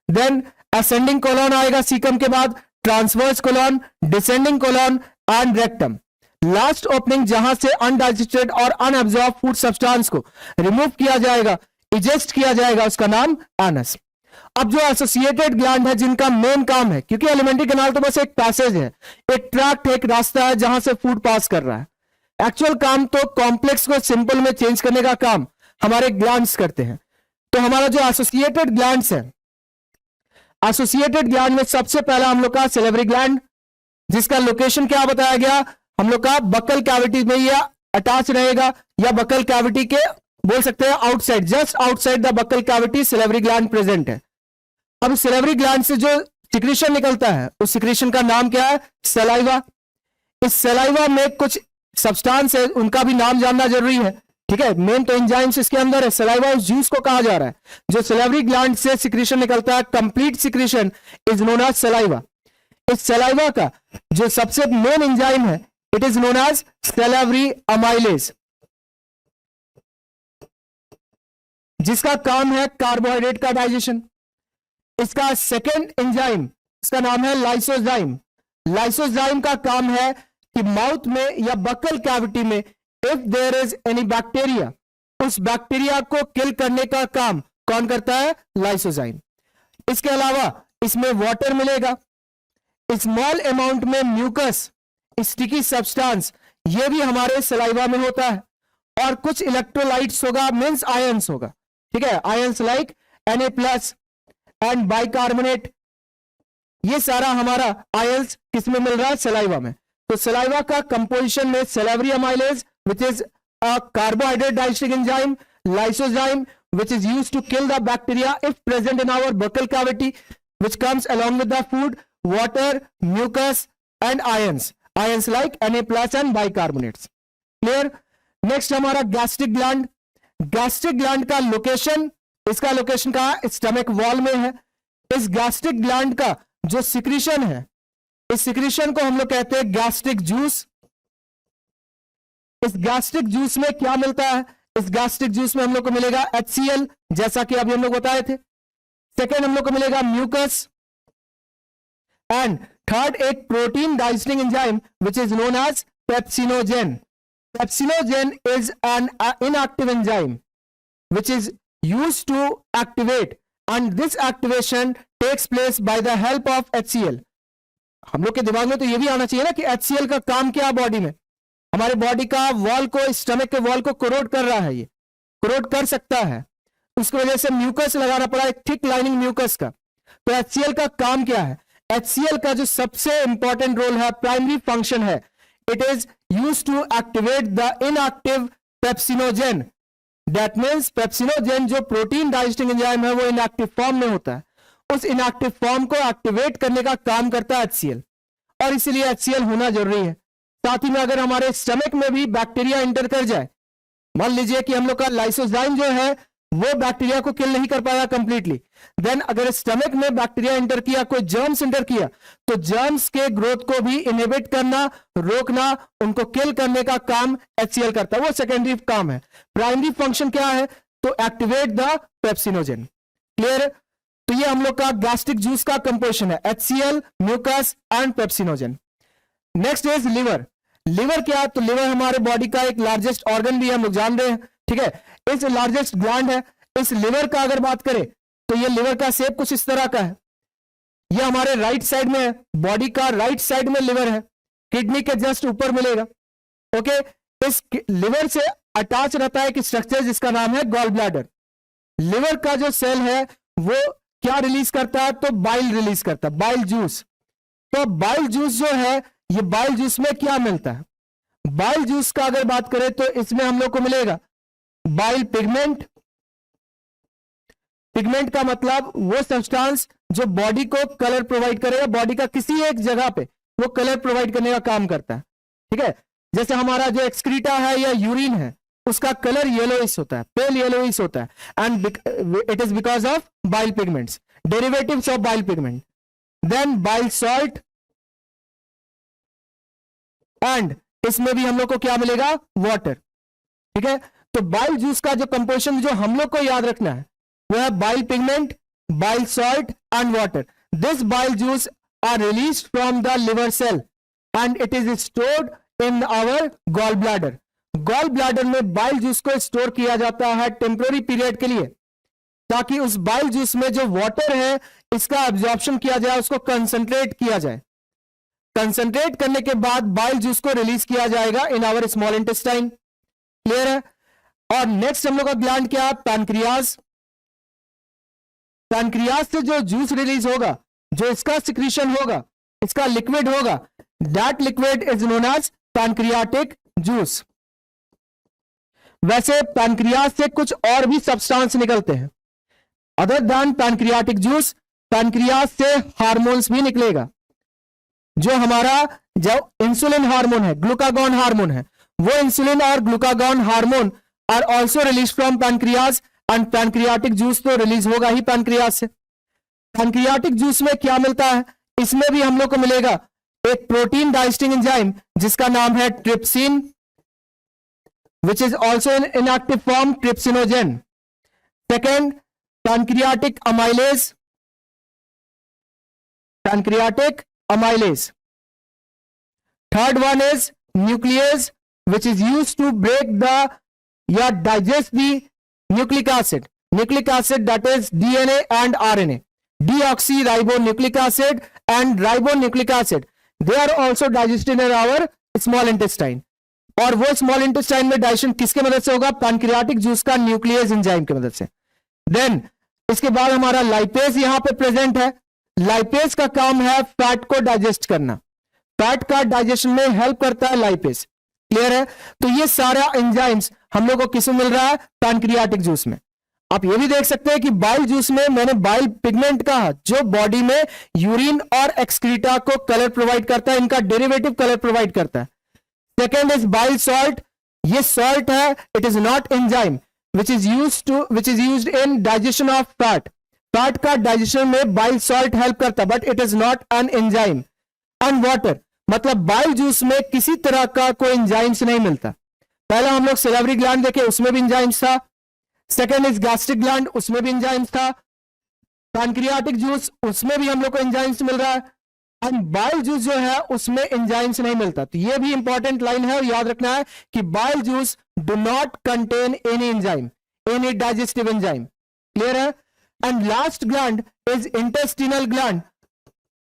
Then ascending colon आएगा सीकम के बाद, transverse colon, descending colon and rectum. Last opening जहां से अनडाइजेस्टेड और अनअब्जॉर्ब फूड सब्सटेंस को रिमूव किया जाएगा, इजेस्ट किया जाएगा, उसका नाम एनस। अब जो एसोसिएटेड ग्लैंड है, जिनका मेन काम है, क्योंकि एलिमेंट्री कैनाल तो बस एक पैसेज है, एक ट्रैक्ट, एक रास्ता है जहां से फूड पास कर रहा है। एक्चुअल काम तो कॉम्प्लेक्स को सिंपल में चेंज करने का काम हमारे ग्लैंड्स करते हैं। तो हमारा जो एसोसिएटेड ग्लैंड्स है, एसोसिएटेड ग्लैंड में सबसे पहला हम लोग का सेलेवरी ग्लैंड, जिसका लोकेशन क्या बताया गया, हम लोग का बकल कैविटी में या अटैच रहेगा, या बकल कैविटी के बोल सकते हैं outside, just outside the buccal cavity salivary gland present है। अब सेलेवरी ग्लैंड से जो सिक्रीशन निकलता है, उस सिक्रीशन का नाम क्या है, सलाइवा। इस सलाइवा में कुछ सब्सटेंस है, उनका भी नाम जानना जरूरी है, ठीक है। मेन तो एंजाइम्स इसके अंदर है। सलाइवा उस जूस को कहा जा रहा है जो सेलेवरी ग्लैंड से सिक्रीशन निकलता है, complete secretion is known as saliva. इस सलाइवा का जो सबसे मेन एंजाइम है, it is known as salivary amylase, जिसका काम है कार्बोहाइड्रेट का डाइजेशन। इसका सेकेंड एंजाइम, इसका नाम है लाइसोजाइम। लाइसोजाइम का काम है कि माउथ में या बकल कैविटी में if there is any bacteria, उस बैक्टीरिया को किल करने का काम कौन करता है, लाइसोजाइम। इसके अलावा इसमें वाटर मिलेगा, स्मॉल अमाउंट में म्यूकस, स्टिकी सब्सटेंस, ये भी हमारे सलाइवा में होता है, और कुछ इलेक्ट्रोलाइट्स होगा, मींस आयंस होगा, ठीक है, ions like Na+ and bicarbonate. ये सारा हमारा आयंस किसमें मिल रहा है, सलाइवा में। तो सलाइवा का कंपोजिशन में salivary amylase which is a carbohydrate digesting enzyme, lysozyme which is used to kill the bacteria if present in our buccal cavity, which comes along with the food, water, mucus and ions like Na+ and bicarbonates. Clear? Next हमारा gastric gland. Gastric gland का location, इसका location कहाँ, stomach wall में है। इस gastric gland का जो secretion है, इस सिक्रीशन को हम लोग कहते हैं गैस्ट्रिक जूस। इस गैस्ट्रिक जूस में क्या मिलता है, इस गैस्ट्रिक जूस में हम लोग को मिलेगा HCl, जैसा कि अभी हम लोग बताए थे। सेकेंड हम लोग को मिलेगा म्यूकस, एंड थर्ड एक protein digesting enzyme which is known as pepsinogen. Pepsinogen is an inactive enzyme which is used to activate, and this activation takes place by the help of HCl. हम लोग के दिमाग में तो ये भी आना चाहिए ना कि HCl का काम क्या है बॉडी में, हमारे बॉडी का वॉल को, स्टमक के वॉल को कोरोड कर रहा है, ये कोरोड कर सकता है, उसकी वजह से म्यूकस लगाना पड़ा, एक थिक लाइनिंग म्यूकस का। तो HCl का काम क्या है, HCl का जो सबसे इंपॉर्टेंट रोल है, प्राइमरी फंक्शन है, it is use to activate the inactive pepsinogen. That means pepsinogen जो प्रोटीन डाइजेस्टिंग एंजाइम है वो इनएक्टिव फॉर्म में होता है, उस इनएक्टिव फॉर्म को एक्टिवेट करने का काम करता है HCl, और इसीलिए HCl होना जरूरी है। साथ ही में अगर हमारे स्टमक में भी बैक्टीरिया इंटर कर जाए, मान लीजिए कि हम लोग का लाइसोजाइम जो है वो बैक्टीरिया को किल नहीं कर पाया कंप्लीटली, देन अगर स्टमक में बैक्टीरिया इंटर किया, कोई जर्म्स इंटर किया, तो जर्म्स के ग्रोथ को भी इनहिबिट करना, रोकना, उनको किल करने का काम HCl करता है, वो सेकेंडरी काम है। प्राइमरी फंक्शन क्या है? तो एक्टिवेट द पेप्सिनोजेन। क्लियर? तो ये हम लोग का गैस्ट्रिक जूस का कंपोजिशन है, HCl, mucus and pepsinogen. Next is liver. Liver क्या? तो लिवर हमारे बॉडी का एक लार्जेस्ट ऑर्गन भी हम लोग जान रहे हैं, ठीक है, इस लार्जेस्ट ग्लैंड है। इस लिवर का अगर बात करें तो ये लिवर का शेप कुछ इस तरह का है, ये हमारे राइट साइड में है, बॉडी का राइट साइड में लिवर है, किडनी के जस्ट ऊपर मिलेगा। ओके, इस लिवर से अटैच रहता है एक स्ट्रक्चर जिसका नाम है गॉल ब्लैडर। लिवर का जो सेल है वो क्या रिलीज करता है? तो बाइल रिलीज करता है, बाइल जूस। तो बाइल जूस जो है, ये बाइल जूस में क्या मिलता है? बाइल जूस का अगर बात करें तो इसमें हम लोग को मिलेगा बाइल पिगमेंट। पिगमेंट का मतलब वो सब्सटेंस जो बॉडी को कलर प्रोवाइड करेगा, बॉडी का किसी एक जगह पे वो कलर प्रोवाइड करने का काम करता है, ठीक है। जैसे हमारा जो एक्सक्रीटा है या यूरिन है, उसका कलर येलोइश होता है, पेल येलोइश होता है, and it is because of bile pigments, derivatives of bile pigment. Then bile salt, and इसमें भी हम लोग को क्या मिलेगा? वाटर, ठीक है। तो बाइल जूस का जो कंपोजिशन जो हम लोग को याद रखना है वो है bile pigment, bile salt and water. This bile juice are release from the liver cell and it is stored in our gall bladder. Gall bladder में बाइल जूस को स्टोर किया जाता है टेम्पोररी पीरियड के लिए, ताकि उस बाइल जूस में जो वाटर है इसका एब्जॉर्प्शन किया जाए, उसको कंसंट्रेट किया जाए। कंसंट्रेट करने के बाद बाइल जूस को रिलीज किया जाएगा in our small intestine. Clear है? और नेक्स्ट हम लोग का ग्लैंड क्या है? पैनक्रियाज। पैनक्रियाज से जो जूस रिलीज होगा, जो इसका सिक्रीशन होगा, इसका लिक्विड होगा, that liquid is known as pancreatic juice. वैसे पैनक्रियाज से कुछ और भी सब्सटेंस निकलते हैं other than pancreatic juice. Pancreas से हार्मोन्स भी निकलेगा, जो हमारा जो इंसुलिन हार्मोन है, ग्लूकागॉन हार्मोन है, वो इंसुलिन और glucagon hormone are also release from pancreas, and pancreatic juice तो रिलीज होगा ही पैनक्रियाज से। पैनक्रियाटिक जूस में क्या मिलता है? इसमें भी हम लोग को मिलेगा एक प्रोटीन डाइजेस्टिंग एंजाइम जिसका नाम है trypsin, which is also in inactive form trypsinogen. Second, pancreatic amylase. Pancreatic amylase. Third one is nuclease, which is used to break the या digest the nucleic acid. Nucleic acid, that is DNA and RNA. Deoxyribonucleic acid and ribonucleic acid. They are also digested in our small intestine. और वो small intestine में digestion किसके मदद से होगा? Pancreatic juice का nucleus enzyme की मदद से। देन इसके बाद हमारा लाइपेज यहां पे प्रेजेंट है। लाइपेज का काम है फैट को डाइजेस्ट करना, फैट का डाइजेशन में हेल्प करता है लाइपेज। क्लियर है? तो ये सारा एंजाइम्स हम लोग को किसमें मिल रहा है? पैनक्रियाटिक जूस में। आप ये भी देख सकते हैं कि बाइल जूस में मैंने बाइल पिगमेंट कहा, जो बॉडी में यूरिन और एक्सक्रीटा को कलर प्रोवाइड करता है, इनका डेरिवेटिव कलर प्रोवाइड करता है। Second is bile salt. ये सॉल्ट है, it is not enzyme which is used in digestion of fat. Fat का डाइजेशन में बाइल सॉल्ट हेल्प करता है, but it is not an enzyme. And water, मतलब bile juice में किसी तरह का कोई एंजाइम्स नहीं मिलता। पहला हम लोग सेलेवरी ग्लैंड देखे, उसमें भी एंजाइम्स था। सेकेंड इज गैस्ट्रिक ग्लैंड, उसमें भी एंजाइम्स था। पैनक्रियाटिक जूस, उसमें भी हम लोग को एंजाइम्स मिल रहा है। एंड बाइल जूस जो है उसमें एंजाइम्स नहीं मिलता। तो ये भी इंपॉर्टेंट लाइन है और याद रखना है कि bile juice do not contain any enzyme, any digestive enzyme. Clear है? And last gland is intestinal gland.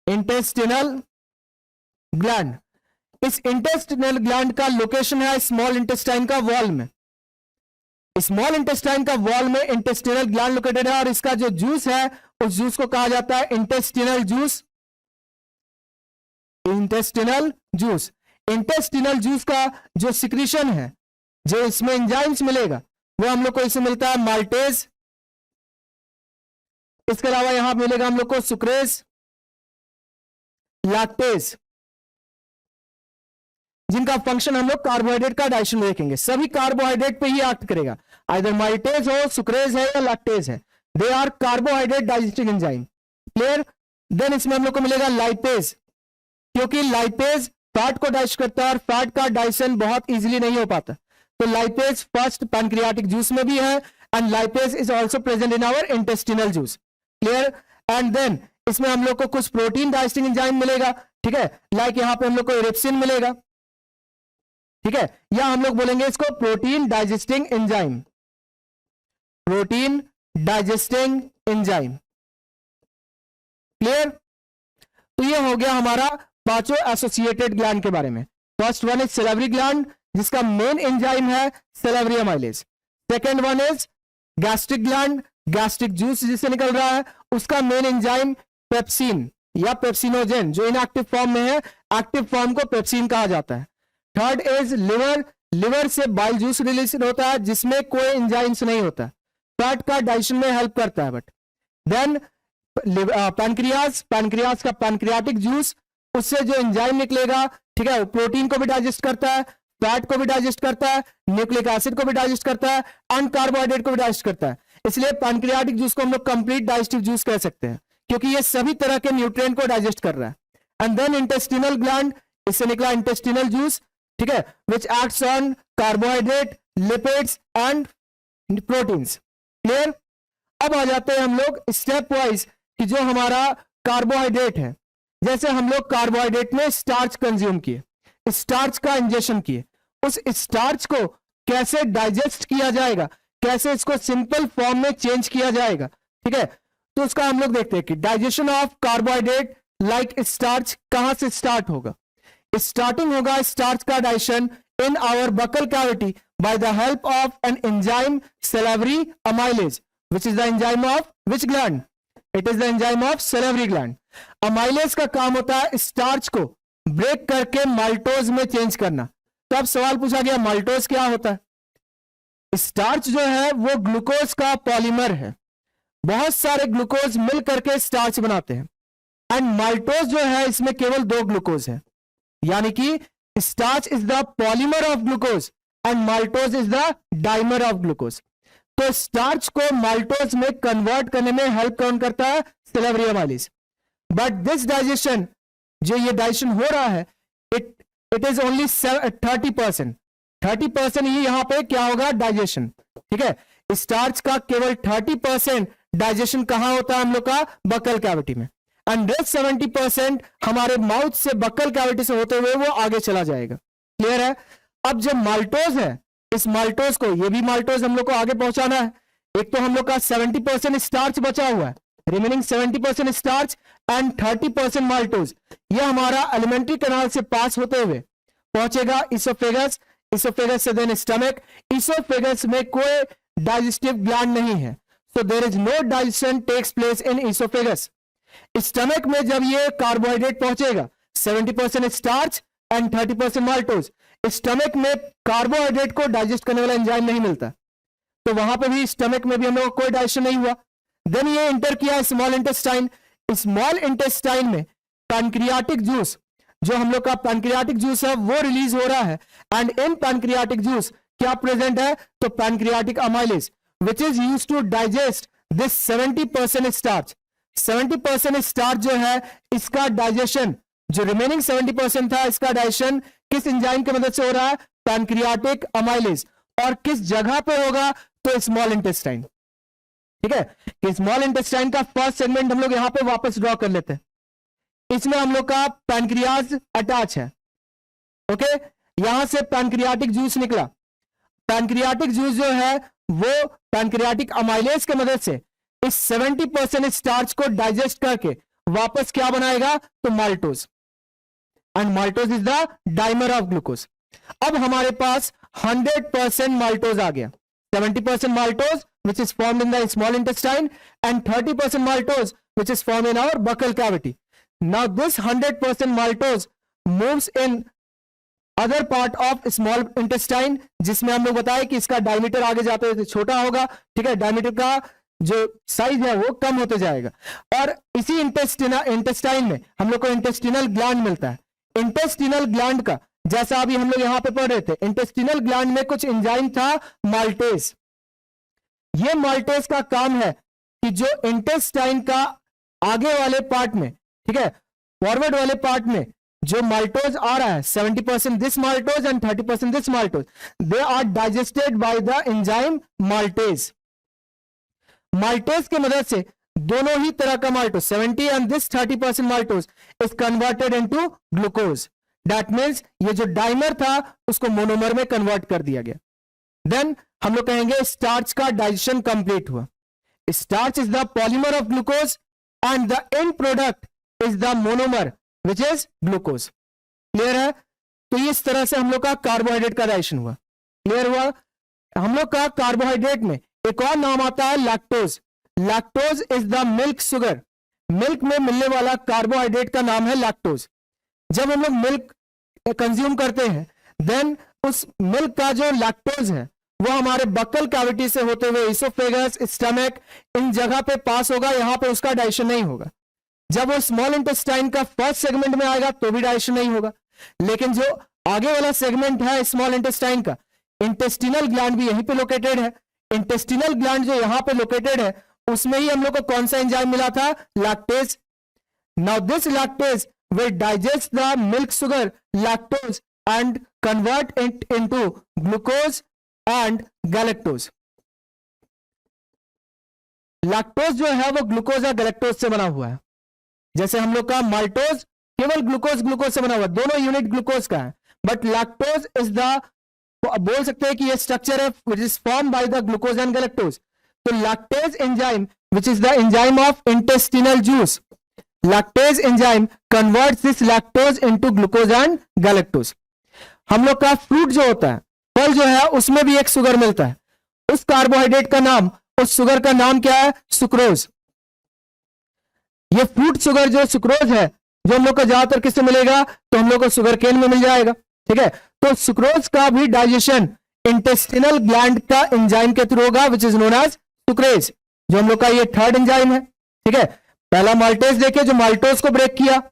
Intestinal gland, इस इंटेस्टिनल ग्लैंड का लोकेशन है स्मॉल इंटेस्टाइन का वॉल में। स्मॉल इंटेस्टाइन का वॉल में इंटेस्टिनल ग्लैंड लोकेटेड है, और इसका जो जूस है उस जूस को कहा जाता है intestinal juice. Intestinal juice. Intestinal juice का जो सिक्रीशन है, जो इसमें एंजाइम्स मिलेगा, वो हम लोग को इसमें मिलता है माल्टेज। इसके अलावा यहां मिलेगा हम लोग को सुक्रेज, लैक्टेज, जिनका फंक्शन हम लोग कार्बोहाइड्रेट का डाइजेशन में देखेंगे। सभी कार्बोहाइड्रेट पे ही एक्ट करेगा, आइदर माल्टेज हो, सुक्रेज है या लैक्टेज है, they are carbohydrate digesting enzyme. Clear. Then इसमें हम लोग को मिलेगा लाइपेज, क्योंकि लाइपेज फैट को डाइजेस्ट करता है और फैट का डाइजेशन बहुत इजीली नहीं हो पाता, तो लाइपेज फर्स्ट पैनक्रियाटिक जूस में भी है, and lipase is also present in our intestinal juice. Clear. And then इसमें हम लोग को कुछ प्रोटीन डाइजेस्टिंग एंजाइम मिलेगा, ठीक है, लाइक यहां पे हम लोग को इरिप्सिन मिलेगा, ठीक है, या हम लोग बोलेंगे इसको protein digesting enzyme, protein digesting enzyme. Clear. तो ये हो गया हमारा पांचों एसोसिएटेड ग्लैंड के बारे में। First one is salivary gland, जिसका मेन एंजाइम है salivary amylase. Second one is gastric gland, gastric juice जिससे निकल रहा है, उसका मेन एंजाइम पेप्सिन या पेप्सिनोजेन, जो इनएक्टिव फॉर्म में है, एक्टिव फॉर्म को पेप्सिन कहा जाता है। थर्ड इज लिवर, लिवर से बाइल जूस रिलीज होता है, जिसमें कोई एंजाइम्स नहीं होता, फैट का डाइजेशन में हेल्प करता है बट। देन पैनक्रियाज, पैनक्रियाज का पैनक्रियाटिक जूस, उससे जो एंजाइम निकलेगा, ठीक है, प्रोटीन को भी डाइजेस्ट करता है, फैट को भी डाइजेस्ट करता है, न्यूक्लिक एसिड को भी डाइजेस्ट करता है, एंड कार्बोहाइड्रेट को भी डाइजेस्ट करता है। इसलिए पैनक्रियाटिक जूस को हम लोग कंप्लीट डाइजेस्टिव जूस कह सकते हैं, क्योंकि ये सभी तरह के न्यूट्रिएंट को डाइजेस्ट कर रहा है। एंड देन इंटेस्टिनल ग्लैंड, इससे निकला इंटेस्टिनल जूस, ठीक है, which acts on carbohydrate, lipids and proteins. Clear. अब आ जाते हैं हम लोग स्टेप वाइज कि जो हमारा कार्बोहाइड्रेट है, जैसे हम लोग कार्बोहाइड्रेट में स्टार्च कंज्यूम किए, स्टार्च का इंजेक्शन किए, उस स्टार्च को कैसे डाइजेस्ट किया जाएगा, कैसे इसको सिंपल फॉर्म में चेंज किया जाएगा, ठीक है, तो उसका हम लोग देखते हैं कि digestion of carbohydrate like starch कहां से स्टार्ट होगा। स्टार्टिंग होगा स्टार्च का digestion in our buccal cavity by the help of an enzyme salivary amylase, which is the enzyme of which gland? It is the enzyme of salivary gland. Amylase का काम होता है starch को break करके maltose में change करना। तो अब सवाल पूछा गया माल्टोज क्या होता है? स्टार्च जो है वो ग्लूकोज का पॉलीमर है, बहुत सारे ग्लूकोज मिल करके स्टार्च बनाते हैं, एंड माल्टोज जो है इसमें केवल 2 ग्लूकोज है, यानी कि starch is the polymer of glucose and maltose is the dimer of glucose. तो स्टार्च को माल्टोज में कन्वर्ट करने में हेल्प कौन करता है? Salivary amylase. But this digestion, जो ये डाइजेशन हो रहा है, इट इज ओनली 30%। 30% ही यहां पे क्या होगा? डाइजेशन। ठीक है, स्टार्च का केवल 30% डाइजेशन कहां होता है? हम लोग का बकल कैविटी में, एंड दिस 70% हमारे माउथ से बकल कैविटी से होते हुए वो आगे चला जाएगा। क्लियर है? अब जब माल्टोज है, इस माल्टोज को, ये भी माल्टोज हम लोग को आगे पहुंचाना है। एक तो हम लोग का 70% स्टार्च बचा हुआ है, रिमेनिंग 70% स्टार्च एंड 30% माल्टोज, ये हमारा एलिमेंट्री कैनाल से पास होते हुए पहुंचेगा इसोफेगस, इसोफेगस से देन स्टमक। इसोफेगस में कोई डाइजेस्टिव ग्लैंड नहीं है, so there is no digestion takes place in oesophagus. Stomach में जब ये कार्बोहाइड्रेट पहुंचेगा, 70% स्टार्च एंड 30% माल्टोज, स्टमक में कार्बोहाइड्रेट को डाइजेस्ट करने वाला एंजाइम नहीं मिलता, तो वहां पे भी स्टमक में भी हम लोग कोई डाइजेशन नहीं हुआ। देन ये इंटर किया स्मॉल इंटेस्टाइन। स्मॉल इंटेस्टाइन में पैनक्रियाटिक जूस, जो हम लोग का पैनक्रियाटिक जूस है वो रिलीज हो रहा है, एंड इन पैनक्रियाटिक जूस क्या प्रेजेंट है? तो pancreatic amylase which is used to digest this 70% starch. 70% starch जो है, इसका डाइजेशन, जो रिमेनिंग 70% था, इसका डाइजेशन किस एंजाइम की मदद से हो रहा है? Pancreatic amylase. और किस जगह पे होगा? तो स्मॉल इंटेस्टाइन। ठीक है, कि स्मॉल इंटेस्टाइन का फर्स्ट सेगमेंट हम लोग यहां पे वापस ड्रॉ कर लेते हैं। इसमें हम लोग का पैनक्रियाज अटैच है। ओके, यहां से पैनक्रियाटिक जूस निकला। पैनक्रियाटिक जूस जो है वो पैनक्रियाटिक अमाइलेज की मदद से इस 70% स्टार्च को डाइजेस्ट करके वापस क्या बनाएगा? तो maltose, and maltose is the dimer of glucose. अब हमारे पास 100% माल्टोज आ गया। 70% maltose which is formed in the small intestine and 30% maltose which is formed in our buccal cavity. Now this 100% maltose moves in other part of small intestine, जिसमें हम लोग बताए कि इसका diameter आगे जाते हुए छोटा होगा, ठीक है, डायमीटर का जो साइज है वो कम होते जाएगा। और इसी इंटेस्टाइन में हम लोग को इंटेस्टिनल ग्लैंड मिलता है। इंटेस्टिनल ग्लैंड का जैसा अभी हम लोग यहां पे पढ़ रहे थे, इंटेस्टिनल ग्लैंड में कुछ एंजाइम था माल्टेज। ये माल्टेज का काम है कि जो इंटेस्टाइन का आगे वाले पार्ट में, ठीक है, फॉरवर्ड वाले पार्ट में जो माल्टोज आ रहा है, 70% this maltose and 30% this maltose, they are digested by the enzyme maltase. Maltase की मदद से दोनों ही तरह का maltose 70 and this 30% maltose is converted into glucose. That means ये जो डाइमर था उसको मोनोमर में कन्वर्ट कर दिया गया। देन हम लोग कहेंगे स्टार्च का डाइजेशन कंप्लीट हुआ। Starch is the polymer of glucose and the end product is the monomer which is glucose. Clear है? तो इस तरह से हम लोग का कार्बोहाइड्रेट का डाइजेशन हुआ। क्लियर हुआ? हम लोग का कार्बोहाइड्रेट में एक और नाम आता है lactose. Lactose is the milk sugar. Milk में मिलने वाला कार्बोहाइड्रेट का नाम है लैक्टोज। जब हम लोग मिल्क कंज्यूम करते हैं, देन उस मिल्क का जो लैक्टोज है वो हमारे बक्कल कैविटी से होते हुए इसोफेगस, स्टमक, इन जगह पे पास होगा। यहां पे उसका डाइजेशन नहीं होगा। जब वो स्मॉल इंटेस्टाइन का फर्स्ट सेगमेंट में आएगा तो भी डाइजेशन नहीं होगा। लेकिन जो आगे वाला सेगमेंट है स्मॉल इंटेस्टाइन का, इंटेस्टिनल ग्लैंड भी यहीं पे लोकेटेड है। इंटेस्टिनल ग्लैंड जो यहां पे लोकेटेड है उसमें ही हम लोग को कौन सा एंजाइम मिला था? Lactase. Now this lactase will digest the milk sugar lactose and convert it into glucose and galactose। Lactose जो है वो ग्लूकोज या गैलेक्टोज से बना हुआ है। जैसे हम लोग का माल्टोज केवल ग्लूकोज से बना हुआ, दोनों यूनिट ग्लूकोज का है, बट लैक्टोज इज द, बोल सकते हैं कि ये स्ट्रक्चर है which is form by the glucose and galactose. तो lactase enzyme which is the enzyme of intestinal juice, lactase enzyme converts this lactose into glucose and galactose. हम लोग का फ्रूट जो होता है, फल जो है, उसमें भी एक शुगर मिलता है। उस कार्बोहाइड्रेट का नाम, उस शुगर का नाम क्या है? सुक्रोज। ये फ्रूट शुगर जो सुक्रोज है, जो हम लोग को ज्यादातर किससे मिलेगा? तो हम लोग को शुगर केन में मिल जाएगा। ठीक है, तो सुक्रोज का भी डाइजेशन इंटेस्टिनल ग्लैंड का एंजाइम के थ्रू होगा which is known as sucrase, जो हम लोग का ये थर्ड एंजाइम है। ठीक है, पहला माल्टेज देखे जो माल्टोज को ब्रेक किया,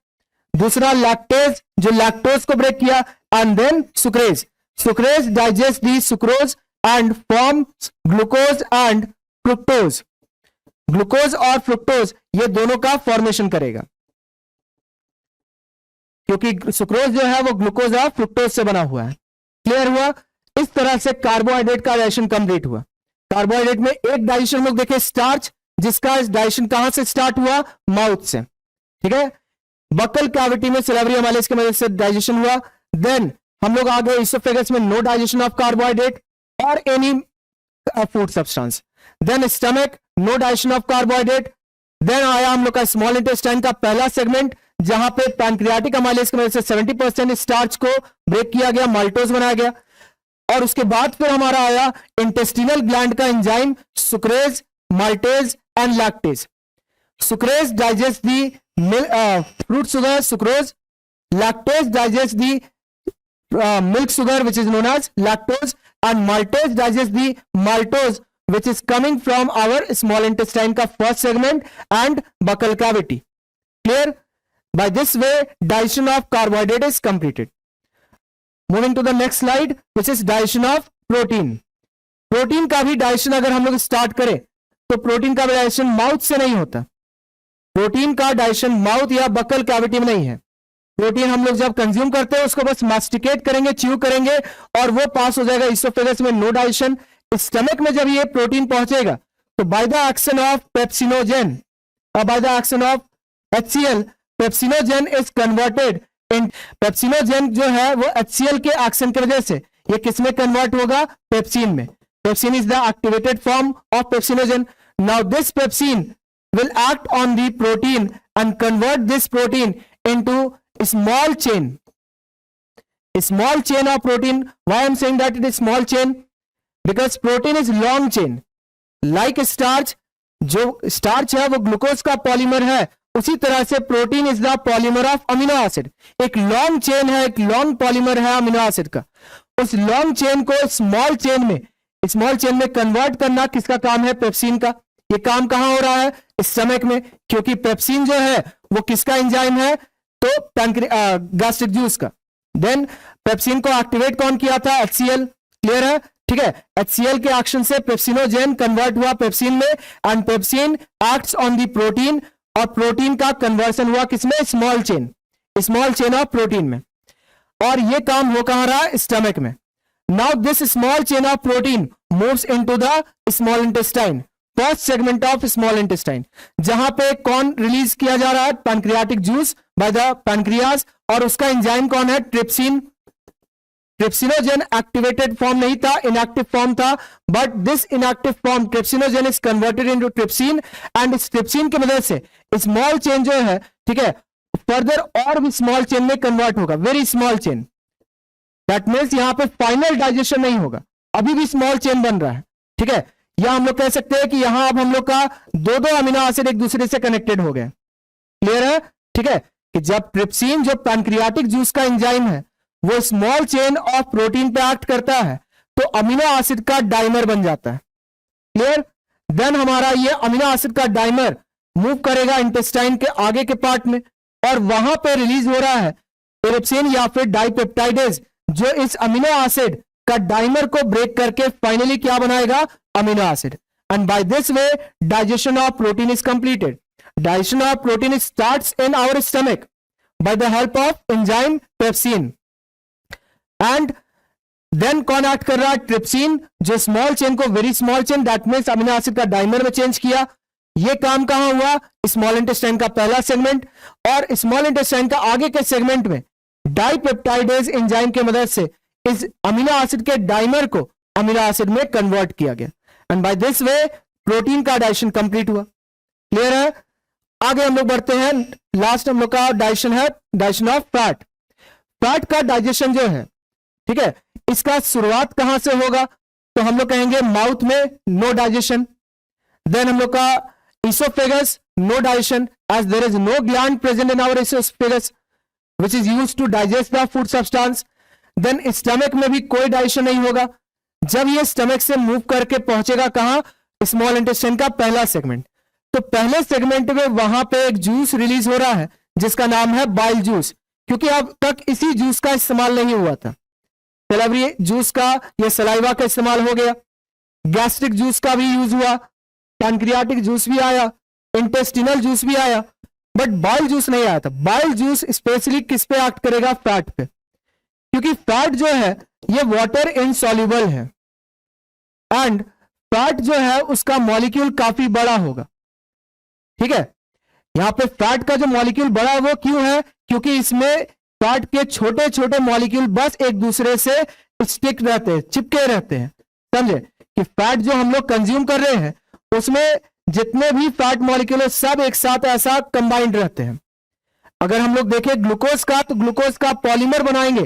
दूसरा लैक्टेज जो लैक्टोज को ब्रेक किया, and then sucrase. Sucrase digest the sucrose and forms glucose and fructose. Glucose और फ्रुक्टोज ये दोनों का फॉर्मेशन करेगा, क्योंकि सुक्रोज जो है वो ग्लूकोज और फ्रुक्टोज से बना हुआ है। क्लियर हुआ? इस तरह से कार्बोहाइड्रेट का डाइजेशन कंप्लीट हुआ। कार्बोहाइड्रेट में एक डाइजेशन हम लोग देखे स्टार्च, जिसका डाइजेशन कहां से स्टार्ट हुआ? माउथ से। ठीक है, बक्कल कैविटी में सिलेवरी एमाइलेज की मदद से डाइजेशन हुआ। देन हम लोग आगे इसोफेगस में नो डाइजेशन ऑफ कार्बोहाइड्रेट और any food substance. Then stomach no digestion of carbohydrate. Then आया हम लोग का स्मॉल इंटेस्टाइन का पहला सेगमेंट, जहां पे पैनक्रियाटिक एमाइलेज की मदद से 70% स्टार्च को ब्रेक किया गया, माल्टोज बनाया गया। और उसके बाद फिर हमारा आया इंटेस्टिनल ग्लैंड का enzyme sucrase, maltase and lactase. Sucrase digest the fruit sugar sucrose, lactase digest the milk sugar which is known as lactose, and maltase digests the maltose which is coming from our small intestine का first segment and buccal cavity. Clear? By this way digestion of carbohydrate is completed. Moving to the next slide which is digestion of protein. Protein का भी digestion अगर हम लोग start करें तो protein का भी डाइजेशन माउथ से नहीं होता। प्रोटीन का डाइजेशन माउथ या बकल कैविटी में नहीं है। प्रोटीन हम लोग जब कंज्यूम करते हैं उसको बस मास्टिकेट करेंगे, च्यू करेंगे और वो पास हो जाएगा इसोफेगस में, नो डाइजेशन। स्टमक में जब ये प्रोटीन पहुंचेगा तो by the action of pepsinogen और by the action of HCl, pepsinogen is converted in. Pepsinogen जो है वो HCl के एक्शन की वजह से ये किसमें कन्वर्ट होगा? पेप्सिन में। Pepsin is the activated form of pepsinogen. Now this pepsin will act on the protein and convert this protein into a small chain. A small chain of protein. Why I am saying that it is small chain? Because protein is long chain. Like starch, जो starch है वो glucose का polymer है उसी तरह से protein is the polymer of amino acid. एक long chain है, एक लॉन्ग पॉलीमर है अमीनो एसिड का। उस लॉन्ग चेन को स्मॉल चेन में कन्वर्ट करना किसका काम है? पेप्सिन का। ये काम कहां हो रहा है? स्टमक में, क्योंकि पेप्सिन जो है वो किसका एंजाइम है? तो गैस्ट्रिक जूस का। देन पेप्सिन को एक्टिवेट कौन किया था? HCl। क्लियर है? ठीक है, HCl के एक्शन से पेप्सिनोजेन कन्वर्ट हुआ पेप्सिन में, and pepsin acts on the protein, और प्रोटीन का कन्वर्सन हुआ किसमें? स्मॉल चेन ऑफ प्रोटीन में। और ये काम हो कहां रहा? स्टमक में। Now this small chain of protein moves into the small intestine, first segment of small intestine, जहां पे कौन रिलीज किया जा रहा है? Pancreatic juice by the pancreas. और उसका एंजाइम कौन है? ट्रिप्सिन। ट्रिप्सिनोजेन एक्टिवेटेड फॉर्म नहीं था, इनएक्टिव फॉर्म था, but this inactive form trypsinogen is converted into trypsin, and इस ट्रिप्सिन की मदद से स्मॉल चेन जो है, ठीक है, फर्दर और भी स्मॉल चेन में कन्वर्ट होगा, very small chain. That means यहां पे फाइनल डाइजेशन नहीं होगा, अभी भी स्मॉल चेन बन रहा है। ठीक है, या हम लोग कह सकते हैं कि यहां अब हम लोग का दो अमीनो एसिड एक दूसरे से कनेक्टेड हो गए। क्लियर है? ठीक है, कि जब ट्रिप्सिन जो पैनक्रियाटिक जूस का एंजाइम है वो स्मॉल चेन ऑफ प्रोटीन पे एक्ट करता है तो अमीनो एसिड का डाइमर बन जाता है। क्लियर? देन हमारा ये अमीनो एसिड का डाइमर मूव करेगा इंटेस्टाइन के आगे के पार्ट में, और वहां पे रिलीज हो रहा है ट्रिप्सिन या फिर डाइपेप्टाइडेज, जो इस अमीनो एसिड का डाइमर को ब्रेक करके फाइनली क्या बनाएगा? Amino acid. And by this way digestion of protein is completed. Digestion of protein starts in our stomach by the help of enzyme pepsin, and then कौन act कर रहा है? Trypsin, जो small chain को very small chain, that means amino acid का dimer में change किया। ये काम कहां हुआ? स्मॉल इंटेस्टाइन का पहला सेगमेंट, और स्मॉल इंटेस्टाइन का आगे के सेगमेंट में डाइपेप्टाइडेज एंजाइम की मदद से इस अमीनो एसिड के डाइमर को अमीनो एसिड में कन्वर्ट किया गया, and by this way protein का डाइजेशन कंप्लीट हुआ। क्लियर है? आगे हम लोग बढ़ते हैं। लास्ट हम लोग का डाइजेशन है डाइजेशन ऑफ फैट। फैट का डाइजेशन जो है, ठीक है, इसका शुरुआत कहां से होगा? तो हम लोग कहेंगे माउथ में नो डाइजेशन। देन हम लोग का oesophagus no digestion, as there is no gland present in our oesophagus which is used to digest the food substance. Then stomach में भी कोई डाइजेशन नहीं होगा। जब ये स्टमक से मूव करके पहुंचेगा कहां? स्मॉल इंटेस्टाइन का पहला सेगमेंट। तो पहले सेगमेंट में वहां पे एक जूस रिलीज हो रहा है जिसका नाम है बाइल जूस, क्योंकि अब तक इसी जूस का इस्तेमाल नहीं हुआ था। सेलेब्री जूस का या सलाइवा का इस्तेमाल हो गया, गैस्ट्रिक जूस का भी यूज हुआ, पैनक्रियाटिक जूस भी आया, इंटेस्टिनल जूस भी आया, बट बाइल जूस नहीं आया था। बाइल जूस स्पेशली किस पे एक्ट करेगा? फैट पे, क्योंकि फैट जो है ये वाटर इनसॉल्युबल है, एंड फैट जो है उसका मॉलिक्यूल काफी बड़ा होगा। ठीक है, यहां पे फैट का जो मॉलिक्यूल बड़ा है वो क्यों है? क्योंकि इसमें फैट के छोटे छोटे मॉलिक्यूल बस एक दूसरे से स्टिक रहते हैं, चिपके रहते हैं। समझे कि फैट जो हम लोग कंज्यूम कर रहे हैं उसमें जितने भी फैट मॉलिक्यूल है सब एक साथ ऐसा कंबाइंड रहते हैं। अगर हम लोग देखें ग्लूकोज का, तो ग्लूकोज का पॉलीमर बनाएंगे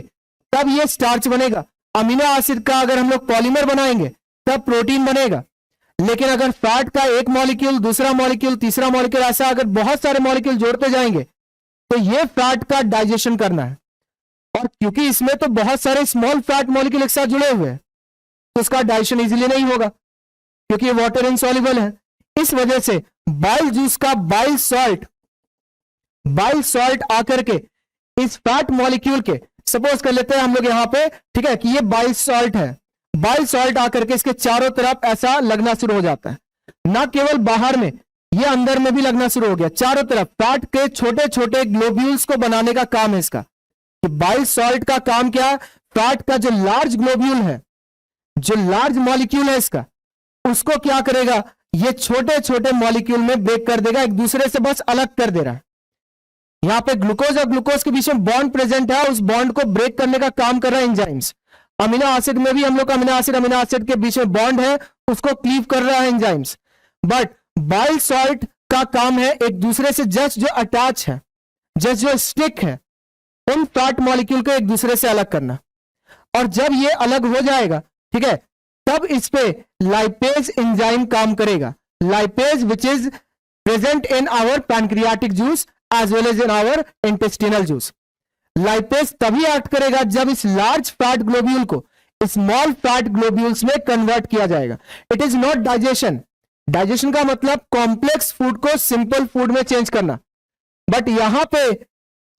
तब ये स्टार्च बनेगा। अमीनो एसिड का अगर हम लोग पॉलीमर बनाएंगे तब प्रोटीन बनेगा। लेकिन अगर फैट का एक मॉलिक्यूल, दूसरा मॉलिक्यूल, तीसरा मॉलिक्यूल, ऐसा अगर बहुत सारे मॉलिक्यूल जोड़ते जाएंगे तो ये फैट का डाइजेशन करना है, और क्योंकि इसमें तो बहुत सारे स्मॉल फैट मॉलिक्यूल एक साथ जुड़े हुए हैं तो उसका डाइजेशन इजीली नहीं होगा क्योंकि ये वाटर इनसॉल्युबल है। इस वजह से बाइल जूस का बाइल सॉल्ट आकर के इस फैट मॉलिक्यूल के, सपोज कर लेते हैं हम लोग यहां पे, ठीक है, कि ये बाइल सॉल्ट है, बाइल सॉल्ट आकर के इसके चारों तरफ ऐसा लगना शुरू हो जाता है। ना केवल बाहर में, ये अंदर में भी लगना शुरू हो गया। चारों तरफ फैट के छोटे छोटे ग्लोब्यूल्स को बनाने का काम है इसका। कि बाइल सॉल्ट का काम क्या है? फैट का जो लार्ज ग्लोब्यूल है, जो लार्ज मॉलिक्यूल है इसका, उसको क्या करेगा? ये छोटे छोटे मॉलिक्यूल में ब्रेक कर देगा, एक दूसरे से बस अलग कर दे रहा है। यहां पे ग्लूकोज और ग्लूकोज के बीच में बॉन्ड प्रेजेंट है, उस बॉन्ड को ब्रेक करने का काम कर रहा है एंजाइम्स। अमीनो एसिड में भी हम लोग अमीनो एसिड के बीच में बॉन्ड है, उसको क्लीव कर रहा है एंजाइम्स। बट बाइल सॉल्ट का काम है एक दूसरे से जस्ट जो अटैच है, जस्ट जो स्टिक है, उन फैट मॉलिक्यूल को एक दूसरे से अलग करना। और जब ये अलग हो जाएगा, ठीक है, तब इस पे लाइपेज एंजाइम काम करेगा। Lipase which is present in our pancreatic juice as well as in our intestinal juice. Lipase तभी एक्ट करेगा जब इस लार्ज फैट ग्लोब्यूल को स्मॉल फैट ग्लोब्यूल्स में कन्वर्ट किया जाएगा. It is not digestion. Digestion का मतलब कॉम्प्लेक्स फूड को सिंपल फूड में चेंज करना, बट यहां पे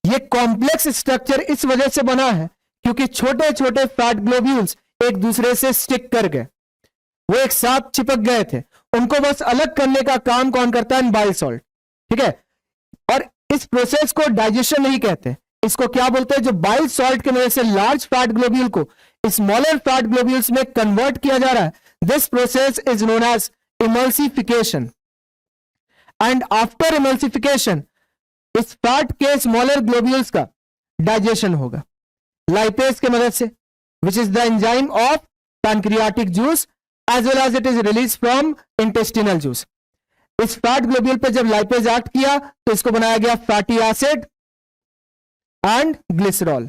ये कॉम्प्लेक्स स्ट्रक्चर इस वजह से बना है क्योंकि छोटे छोटे फैट ग्लोब्यूल्स एक दूसरे से स्टिक कर गए, वो एक साथ चिपक गए थे. उनको बस अलग करने का काम कौन करता है? Bile salt. ठीक है, और इस प्रोसेस को डाइजेशन नहीं कहते, इसको क्या बोलते हैं? जो बाइल सॉल्ट की वजह से लार्ज फैट ग्लोब्यूल को स्मॉलर फैट ग्लोब्यूल्स में कन्वर्ट किया जा रहा है, this process is known as emulsification. And after emulsification इस फैट के स्मॉलर ग्लोब्यूल्स का डाइजेशन होगा लाइपेज की मदद से, which is the enzyme of pancreatic juice as well as it is release from intestinal juice. इस फैट ग्लोब्यूल पे जब लाइपेज एक्ट किया तो इसको बनाया गया फैटी एसिड एंड ग्लिसरॉल.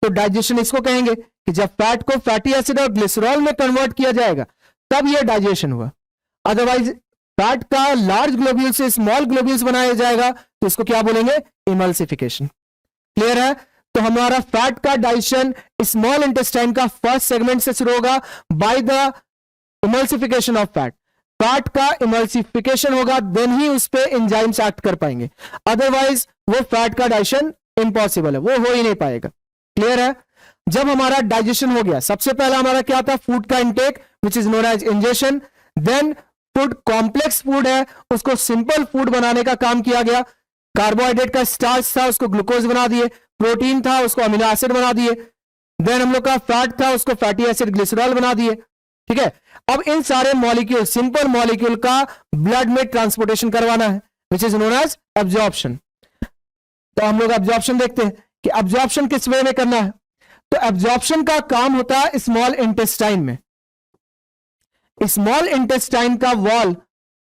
तो डाइजेशन इसको कहेंगे कि जब फैट को फैटी एसिड और ग्लिसरॉल में कन्वर्ट किया जाएगा तब यह डाइजेशन हुआ. अदरवाइज फैट का लार्ज ग्लोब्यूल से स्मॉल ग्लोब्यूल्स बनाया जाएगा तो इसको क्या बोलेंगे? इमल्सिफिकेशन. क्लियर है? तो हमारा फैट का डाइजेशन स्मॉल इंटेस्टाइन का फर्स्ट सेगमेंट से शुरू होगा by the emulsification of fat. Fat का इमल्सिफिकेशन होगा देन ही उस पे एंजाइम्स एक्ट कर पाएंगे, अदरवाइज वो फैट का डाइजेशन इम्पॉसिबल है, वो हो ही नहीं पाएगा. क्लियर है? जब हमारा डाइजेशन हो गया, सबसे पहला हमारा क्या था? फूड का intake which is known as ingestion. Then food complex food है, उसको सिंपल फूड बनाने का काम किया गया. कार्बोहाइड्रेट का स्टार्च था, उसको ग्लूकोज बना दिए. प्रोटीन था, उसको अमीनो एसिड बना दिए. देन हम लोग का फैट था, उसको फैटी एसिड ग्लिसरॉल बना दिए. ठीक है, अब इन सारे मॉलिक्यूल, सिंपल मॉलिक्यूल का ब्लड में ट्रांसपोर्टेशन करवाना है which is known as absorption. तो हम लोग एब्जॉर्प्शन देखते हैं कि एब्जॉर्प्शन किस वे में करना है. तो एब्जॉर्प्शन का काम होता है स्मॉल इंटेस्टाइन में. स्मॉल इंटेस्टाइन का वॉल,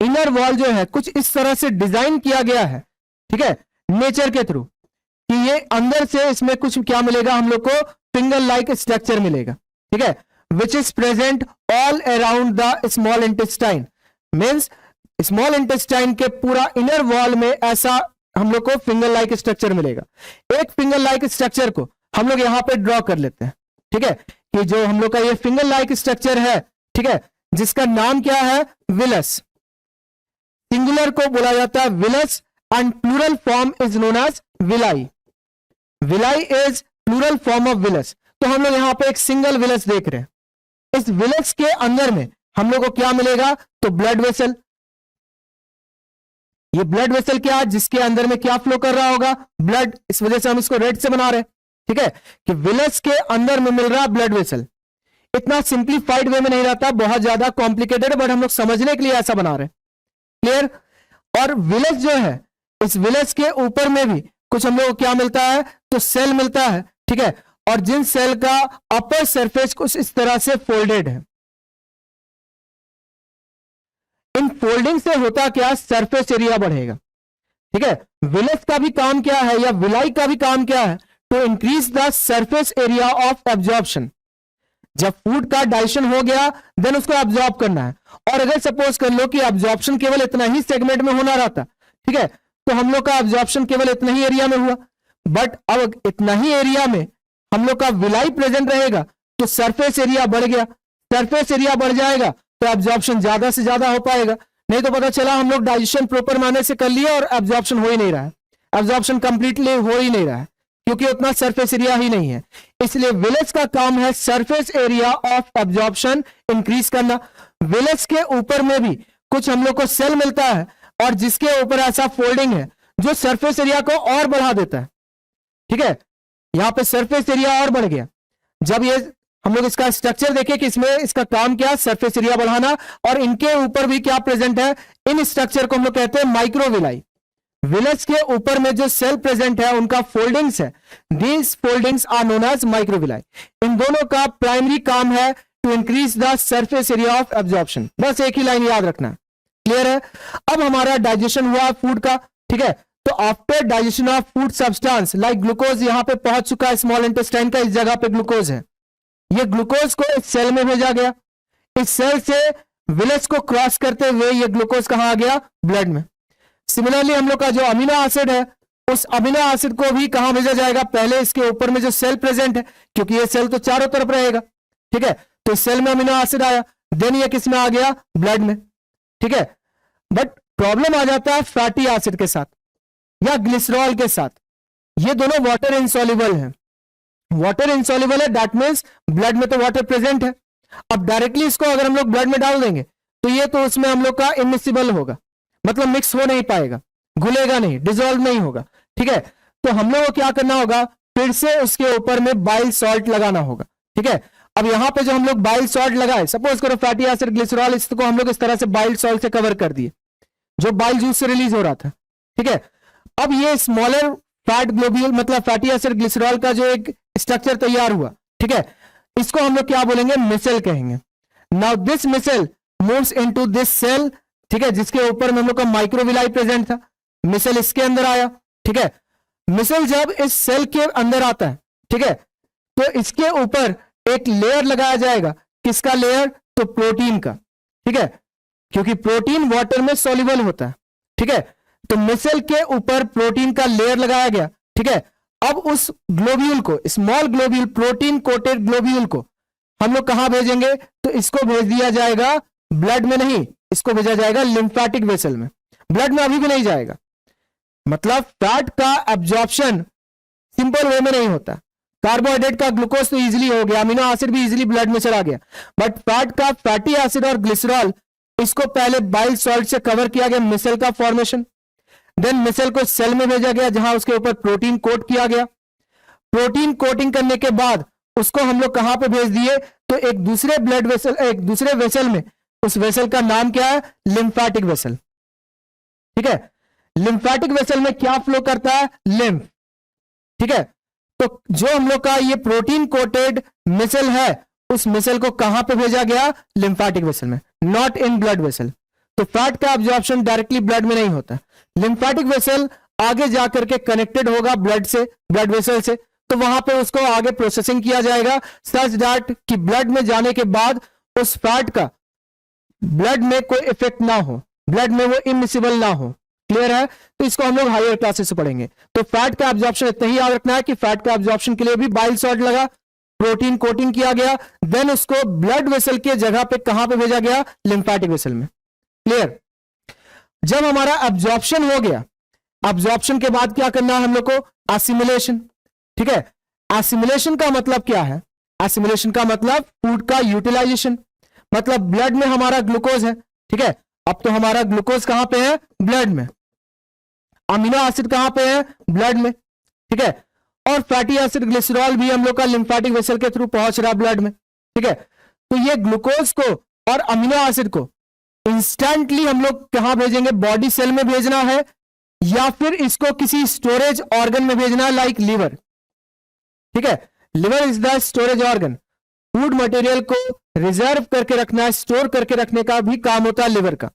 इनर वॉल जो है कुछ इस तरह से डिजाइन किया गया है, ठीक है, नेचर के थ्रू, कि ये अंदर से इसमें कुछ क्या मिलेगा हम लोग को? फिंगर लाइक स्ट्रक्चर मिलेगा. ठीक है, which is present all around the small intestine. Means small intestine के पूरा इनर वॉल में ऐसा हम लोग को फिंगर लाइक स्ट्रक्चर मिलेगा. एक फिंगर लाइक स्ट्रक्चर को हम लोग यहां पे ड्रॉ कर लेते हैं. ठीक है, कि जो हम लोग का ये फिंगर लाइक स्ट्रक्चर है, ठीक है, जिसका नाम क्या है? विलस. सिंगुलर को बोला जाता है villus and plural form is known as villi. Villi is plural form of villus. तो हम लोग यहां पे एक सिंगल विलस देख रहे हैं. इस विलस के अंदर में हम लोग को क्या मिलेगा? तो ब्लड वेसल. ये ब्लड वेसल क्या है? जिसके अंदर में क्या फ्लो कर रहा होगा? ब्लड. इस वजह से हम इसको रेड से बना रहे हैं. ठीक है, कि विलस के अंदर में मिल रहा ब्लड वेसल. इतना सिंप्लीफाइड वे में नहीं रहता, बहुत ज्यादा कॉम्प्लिकेटेड है, बट हम लोग समझने के लिए ऐसा बना रहे हैं. क्लियर? और विलस जो है, इस विलस के ऊपर में भी कुछ हम लोग को क्या मिलता है? तो सेल मिलता है. ठीक है, और जिन सेल का अपर सरफेस कुछ इस तरह से फोल्डेड है. इन फोल्डिंग से होता क्या? सरफेस एरिया बढ़ेगा. ठीक है, विलस का भी काम क्या है या विलाई का भी काम क्या है? To increase the surface area of absorption. जब फूड का डाइजेशन हो गया देन उसको एब्जॉर्ब करना है. और अगर सपोज कर लो कि एब्जॉर्प्शन केवल इतना ही सेगमेंट में होना रहता, ठीक है, तो हम लोग का एब्जॉर्प्शन केवल इतना ही एरिया में हुआ. बट अब इतना ही एरिया में हम लोग का विलाई प्रेजेंट रहेगा तो सरफेस एरिया बढ़ गया. सरफेस एरिया बढ़ जाएगा तो एब्जॉर्प्शन ज्यादा से ज्यादा हो पाएगा. नहीं तो पता चला हम लोग डाइजेशन प्रॉपर माने से कर लिए और एब्जॉर्प्शन हो ही नहीं रहा है. एब्जॉर्प्शन कंप्लीटली हो ही नहीं रहा है क्योंकि उतना सरफेस एरिया ही नहीं है. इसलिए विलस का काम है surface area of absorption increase करना. विलस के ऊपर में भी कुछ हम लोग को सेल मिलता है और जिसके ऊपर ऐसा फोल्डिंग है जो सरफेस एरिया को और बढ़ा देता है. ठीक है, यहां पे सरफेस एरिया और बढ़ गया. जब ये हम लोग इसका स्ट्रक्चर देखें कि इसमें इसका काम क्या? सरफेस एरिया बढ़ाना. और इनके ऊपर भी क्या प्रेजेंट है? इन स्ट्रक्चर को हम लोग कहते हैं माइक्रोविलाई. विलस के ऊपर में जो सेल प्रेजेंट है उनका फोल्डिंग्स है, these foldings are known as microvilli. इन दोनों का प्राइमरी काम है to increase the surface area of absorption. बस एक ही लाइन याद रखना. क्लियर है? अब हमारा डाइजेशन हुआ फूड का. ठीक है, तो after digestion of food substance like glucose यहां पे पहुंच चुका है स्मॉल इंटेस्टाइन का. इस जगह पे ग्लूकोज है. ये ग्लूकोज को इस सेल में भेजा गया. इस सेल से विलस को क्रॉस करते हुए ये ग्लूकोज कहां आ गया? ब्लड में. सिमिलरली हम लोग का जो अमीनो एसिड है, उस अमीनो एसिड को भी कहां भेजा जाएगा, पहले इसके ऊपर में जो सेल प्रेजेंट है, क्योंकि ये सेल तो चारों तरफ रहेगा, ठीक है, तो सेल में अमीनो एसिड आया, देन ये किस में आ गया, ब्लड में, ठीक है। बट प्रॉब्लम आ जाता है फैटी एसिड के साथ या ग्लिसरॉल के साथ, ये दोनों वाटर इनसॉल्युबल हैं। वाटर इनसॉल्युबल है, दैट मींस ब्लड में तो वाटर प्रेजेंट है। अब डायरेक्टली इसको अगर हम लोग ब्लड में डाल देंगे तो ये तो उसमें हम लोग का इमिसिबल होगा, मतलब मिक्स हो नहीं पाएगा, घुलेगा नहीं, डिसॉल्व नहीं होगा, ठीक है। तो हम लोग को क्या करना होगा, फिर से उसके ऊपर में बाइल सॉल्ट लगाना होगा, ठीक है। अब यहां पे जो हम लोग बाइल सॉल्ट लगाए, सपोज करो फैटी एसिड ग्लिसरॉल, इसको हम लोग इस तरह से बाइल सॉल्ट से कवर कर दिए, जो बाइल जूस से रिलीज हो रहा था, ठीक है। अब ये स्मॉलर फैट ग्लोब्यूल मतलब फैटी एसिड ग्लिसरॉल का जो एक स्ट्रक्चर तैयार हुआ, ठीक है, इसको हम लोग क्या बोलेंगे, मिसेल कहेंगे। Now this micelle moves into this cell, ठीक है, जिसके ऊपर में हम लोग का माइक्रोविलाई प्रेजेंट था, मिसेल इसके अंदर आया, ठीक है। मिसेल जब इस सेल के अंदर आता है, ठीक है, तो इसके ऊपर एक लेयर लगाया जाएगा, किसका लेयर, तो प्रोटीन का, ठीक है, क्योंकि प्रोटीन वाटर में सॉल्युबल होता है, ठीक है। तो मिसेल के ऊपर प्रोटीन का लेयर लगाया गया, ठीक है। अब उस ग्लोब्यूल को, small globule, protein coated globule को हम लोग कहां भेजेंगे, तो इसको भेज दिया जाएगा ब्लड में नहीं, इसको भेजा जाएगा लिम्फेटिक वेसल में, ब्लड में अभी भी नहीं जाएगा। मतलब फैट का एब्जॉर्प्शन सिंपल वे में नहीं होता, कार्बोहाइड्रेट का ग्लूकोज तो इजीली हो गया, अमीनो एसिड भी इजीली ब्लड में चला गया, बट फैट का फैटी एसिड और ग्लिसरॉल, इसको पहले बाइल सॉल्ट से कवर किया गया, मिसेल का फॉर्मेशन, देन मिसेल को सेल में भेजा गया जहां उसके ऊपर प्रोटीन कोट किया गया, प्रोटीन कोटिंग करने के बाद उसको हम लोग कहां पे भेज दिए, तो एक दूसरे ब्लड वेसल, एक दूसरे वेसल में, उस वेसल का नाम क्या है, लिम्फेटिक वेसल, ठीक है। लिम्फेटिक वेसल में क्या फ्लो करता है, लिम्फ, ठीक है। तो जो हम लोग का ये प्रोटीन कोटेड मिसल है, उस मिसल को कहां पे भेजा गया, लिम्फेटिक वेसल में, नॉट इन ब्लड वेसल। तो फैट का एब्जॉर्प्शन डायरेक्टली ब्लड में नहीं होता, लिम्फेटिक वेसल आगे जाकर के कनेक्टेड होगा ब्लड से, ब्लड वेसल से, तो वहां पे उसको आगे प्रोसेसिंग किया जाएगा सच दैट कि ब्लड में जाने के बाद उस फैट का ब्लड में कोई इफेक्ट ना हो, ब्लड में वो इमिसिबल ना हो, क्लियर है। तो इसको हम लोग हायर क्लासेस से पढ़ेंगे। तो फैट का एब्जॉर्प्शन इतना ही याद रखना है कि फैट का एब्जॉर्प्शन के लिए भी बाइल सॉल्ट लगा, प्रोटीन कोटिंग किया गया, देन उसको ब्लड वेसल के जगह पे कहां पे भेजा गया, लिम्फेटिक वेसल में, क्लियर। जब हमारा एब्जॉर्प्शन हो गया, एब्जॉर्प्शन के बाद क्या करना है हम लोग को, एसिमिलेशन, ठीक है। एसिमिलेशन का मतलब क्या है, एसिमिलेशन का मतलब फूड का यूटिलाइजेशन, मतलब ब्लड में हमारा ग्लूकोज है, ठीक है, अब तो हमारा ग्लूकोज कहां पे है, ब्लड में, अमीनो एसिड कहां पे है, ब्लड में, ठीक है, और फैटी एसिड ग्लिसरॉल भी हम लोग का लिम्फेटिक वेसल के थ्रू पहुंच रहा ब्लड में, ठीक है। तो ये ग्लूकोज को और अमीनो एसिड को इंस्टेंटली हम लोग कहां भेजेंगे, बॉडी सेल में भेजना है या फिर इसको किसी स्टोरेज ऑर्गन में भेजना है, लाइक लिवर, ठीक है। Liver is the storage organ, food material को रिजर्व करके रखना, स्टोर करके रखने का भी काम होता है लिवर का,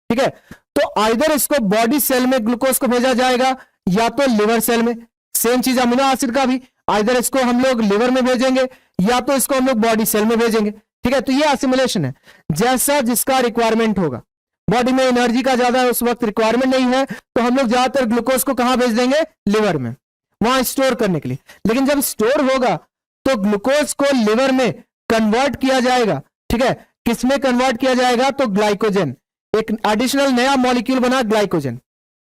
ठीक है। तो आइदर इसको बॉडी सेल में ग्लूकोज को भेजा जाएगा या तो लिवर सेल में, सेम चीज अमीनो एसिड का भी, आइदर इसको हम लोग लिवर में भेजेंगे या तो इसको हम लोग बॉडी सेल में भेजेंगे, ठीक है। तो ये एसिमिलेशन है, जैसा जिसका रिक्वायरमेंट होगा, बॉडी में एनर्जी का ज्यादा उस वक्त रिक्वायरमेंट नहीं है तो हम लोग ज्यादातर ग्लूकोज को कहां भेज देंगे, लिवर में, वहां स्टोर करने के लिए। लेकिन जब स्टोर होगा तो ग्लूकोज को लिवर में कन्वर्ट किया जाएगा, ठीक है, किसमें कन्वर्ट किया जाएगा, तो ग्लाइकोजन, एक एडिशनल नया मॉलिक्यूल बना ग्लाइकोजन,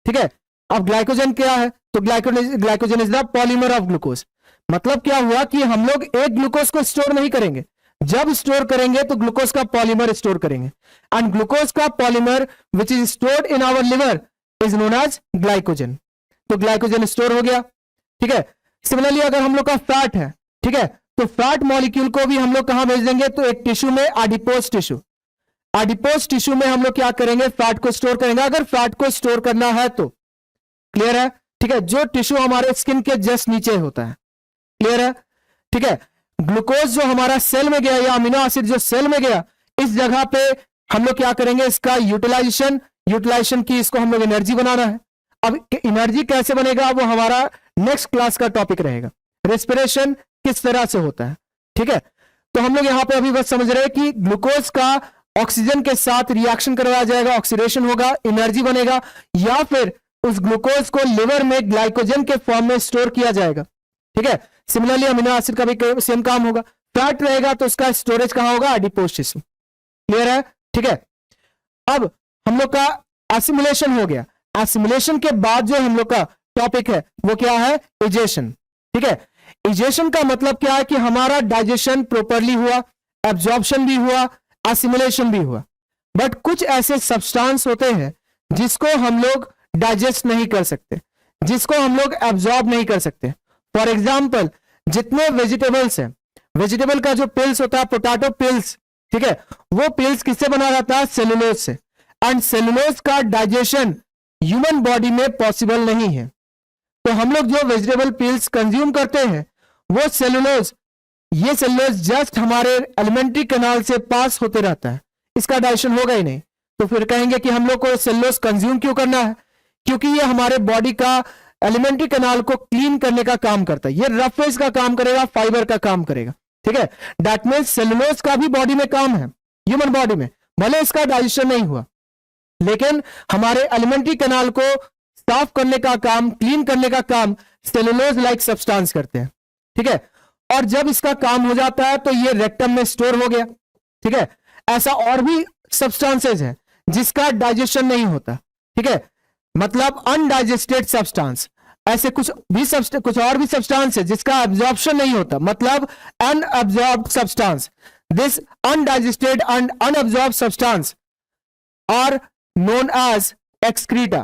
ठीक है। अब ग्लाइकोजन क्या है, तो glycogen is the polymer of glucose. मतलब क्या हुआ कि हम लोग एक ग्लूकोज को स्टोर नहीं करेंगे, जब स्टोर करेंगे तो ग्लूकोज का पॉलीमर स्टोर करेंगे, एंड ग्लूकोज का polymer which is stored in our liver is known as glycogen. तो ग्लाइकोजन स्टोर हो गया, ठीक है। सिमिलरली अगर हम लोग का फैट है, ठीक है, तो फैट मॉलिक्यूल को भी हम लोग कहां भेज देंगे, तो एक टिश्यू में, एडिपोज टिश्यू, एडिपोज टिश्यू में हम लोग क्या करेंगे, फैट को स्टोर करेंगे, अगर फैट को स्टोर करना है तो, क्लियर है, ठीक है। जो टिश्यू हमारे स्किन के जस्ट नीचे होता है, क्लियर है, ठीक है। ग्लूकोज जो हमारा सेल में गया या अमीनो एसिड जो सेल में गया, इस जगह पे हम लोग क्या करेंगे, इसका यूटिलाइजेशन की, इसको हम लोग एनर्जी बनाना है। अब एनर्जी कैसे बनेगा, वो हमारा नेक्स्ट क्लास का टॉपिक रहेगा, रेस्पिरेशन किस तरह से होता है, ठीक है। तो हम लोग यहां पे अभी बस समझ रहे हैं कि ग्लूकोज का ऑक्सीजन के साथ रिएक्शन करवाया जाएगा, ऑक्सीडेशन होगा, एनर्जी बनेगा, या फिर उस ग्लूकोज को लिवर में ग्लाइकोजन के फॉर्म में स्टोर किया जाएगा। ठीक है, सिमिलरली अमीनो एसिड का भी सेम काम होगा। फैट रहेगा तो उसका स्टोरेज कहां होगा? Adipose tissue. क्लियर है? ठीक है, अब हम लोग का एसिमिलेशन हो गया। एसिमिलेशन के बाद जो हम लोग का टॉपिक है वो क्या है? इजेशन। ठीक है, इजेशन का मतलब क्या है कि हमारा डाइजेशन प्रॉपरली हुआ, एब्जॉर्प्शन भी हुआ, एसिमिलेशन भी हुआ। बट कुछ ऐसे सब्सटेंस होते हैं जिसको हम लोग डाइजेस्ट नहीं कर सकते, जिसको हम लोग एब्जॉर्ब नहीं कर सकते। फॉर एग्जाम्पल, जितने वेजिटेबल्स हैं, वेजिटेबल का जो पिल्स होता है, पोटैटो पिल्स, ठीक है, वो पिल्स किससे बना रहता है? सेलुलोज से। एंड सेलुलोज का डाइजेशन ह्यूमन बॉडी में पॉसिबल नहीं है। तो हम लोग जो वेजिटेबल पिल्स कंज्यूम करते हैं वो सेलुलोज, ये सेलुलोज जस्ट हमारे एलिमेंट्री कैनाल से पास होते रहता है, इसका डाइजेशन होगा ही नहीं। तो फिर कहेंगे कि हम लोग को सेलुलोज कंज्यूम क्यों करना है? क्योंकि ये हमारे बॉडी का एलिमेंट्री कैनाल को क्लीन करने का काम करता है, ये रफेज का काम करेगा, फाइबर का काम करेगा। ठीक है, दैट मीन्स सेलुलोज का भी बॉडी में काम है, ह्यूमन बॉडी में, भले इसका डाइजेशन नहीं हुआ, लेकिन हमारे एलिमेंट्री कैनाल को साफ करने का काम, क्लीन करने का काम सेलुलोज लाइक सब्सटेंस करते हैं। ठीक है, और जब इसका काम हो जाता है तो ये रेक्टम में स्टोर हो गया। ठीक है, ऐसा और भी सब्सटेंसेज है जिसका डाइजेशन नहीं होता। ठीक है, मतलब अनडाइजेस्टेड सब्सटेंस, ऐसे कुछ और भी सब्सटेंस है जिसका एब्जॉर्प्शन नहीं होता, मतलब unabsorbed substance. This undigested and unabsorbed substance are known as excreta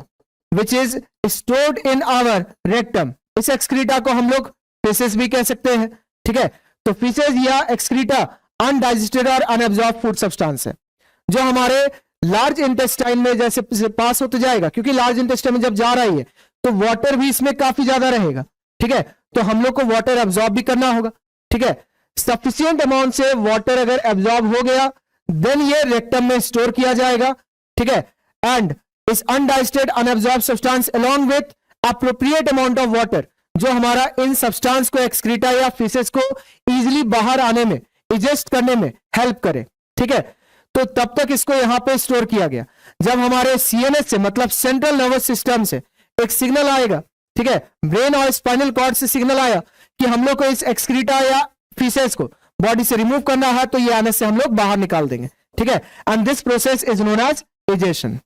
which is stored in our rectum। इस excreta को हम लोग feces भी कह सकते हैं। ठीक है, तो feces या excreta अनडाइजेस्टेड और अनअब्जॉर्ब फूड सब्सटेंस है जो हमारे लार्ज इंटेस्टाइन में जैसे पास होते जाएगा, क्योंकि लार्ज इंटेस्टाइन में जब जा रही है तो वाटर भी इसमें काफी ज्यादा रहेगा। ठीक है, तो हम लोग को वाटर एब्जॉर्ब भी करना होगा। ठीक है, सफिशियंट अमाउंट से वाटर अगर एब्जॉर्ब हो गया देन ये रेक्टम में स्टोर किया जाएगा। ठीक है, एंड इस undigested unabsorb substance along with appropriate amount of water जो हमारा इन सब्सटेंस को एक्सक्रीटा या फीसेस को इजीली बाहर आने में, इजेस्ट करने में हेल्प करे। ठीक है, तो तब तक इसको यहां पे स्टोर किया गया। जब हमारे सीएनएस से, मतलब सेंट्रल नर्वस सिस्टम से एक सिग्नल आएगा, ठीक है, ब्रेन और स्पाइनल कॉर्ड से सिग्नल आया कि हम लोग को इस एक्सक्रीटा या फीसेस को बॉडी से रिमूव करना है, तो ये आने से हम लोग बाहर निकाल देंगे। ठीक है, and this process is known as egestion.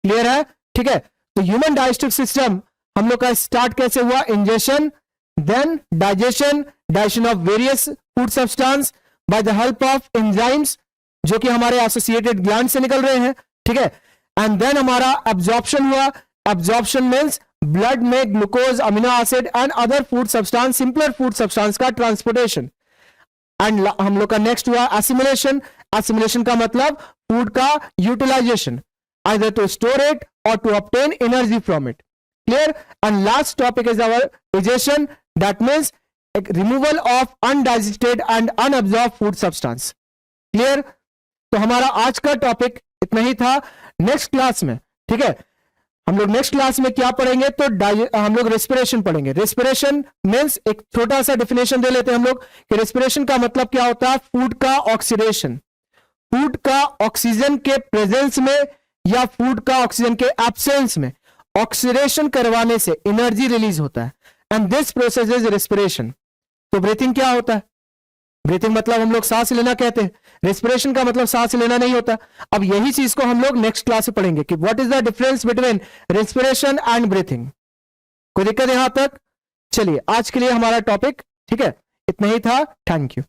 Clear है? ठीक है, तो ह्यूमन डाइजेस्टिव सिस्टम हम लोग का स्टार्ट कैसे हुआ? Ingestion, then digestion, digestion of various food substance by the help of enzymes जो कि हमारे एसोसिएटेड ग्लैंड से निकल रहे हैं। ठीक है, एंड देन हमारा एब्जॉर्प्शन हुआ। एब्जॉर्प्शन मींस ब्लड में glucose, amino acid and other food substance, simpler food substance का ट्रांसपोर्टेशन। एंड हम लोग का नेक्स्ट हुआ एसिमिलेशन। एसिमिलेशन का मतलब फूड का utilisation, either to store it or to obtain energy from it। Clear? And last topic is our digestion, that means removal of undigested and unabsorbed food substance। Clear? तो हमारा आज का topic इतना ही था। Next class में, ठीक है, हम लोग नेक्स्ट क्लास में क्या पढ़ेंगे? तो हम लोग रेस्पिरेशन पढ़ेंगे। रेस्पिरेशन मीन्स एक छोटा सा डिफिनेशन दे लेते हैं हम लोग कि रेस्पिरेशन का मतलब क्या होता है? फूड का ऑक्सीडेशन, फूड का ऑक्सीजन के प्रेजेंस में या फूड का ऑक्सीजन के एब्सेंस में ऑक्सीडेशन करवाने से एनर्जी रिलीज होता है, and this process is respiration. तो ब्रीथिंग क्या होता है? ब्रीथिंग मतलब हम लोग सांस लेना कहते हैं, रेस्पिरेशन का मतलब सांस लेना नहीं होता। अब यही चीज को हम लोग नेक्स्ट क्लास में पढ़ेंगे कि what is the difference between respiration and breathing. कोई दिक्कत यहां तक? चलिए आज के लिए हमारा टॉपिक, ठीक है, इतना ही था। Thank you.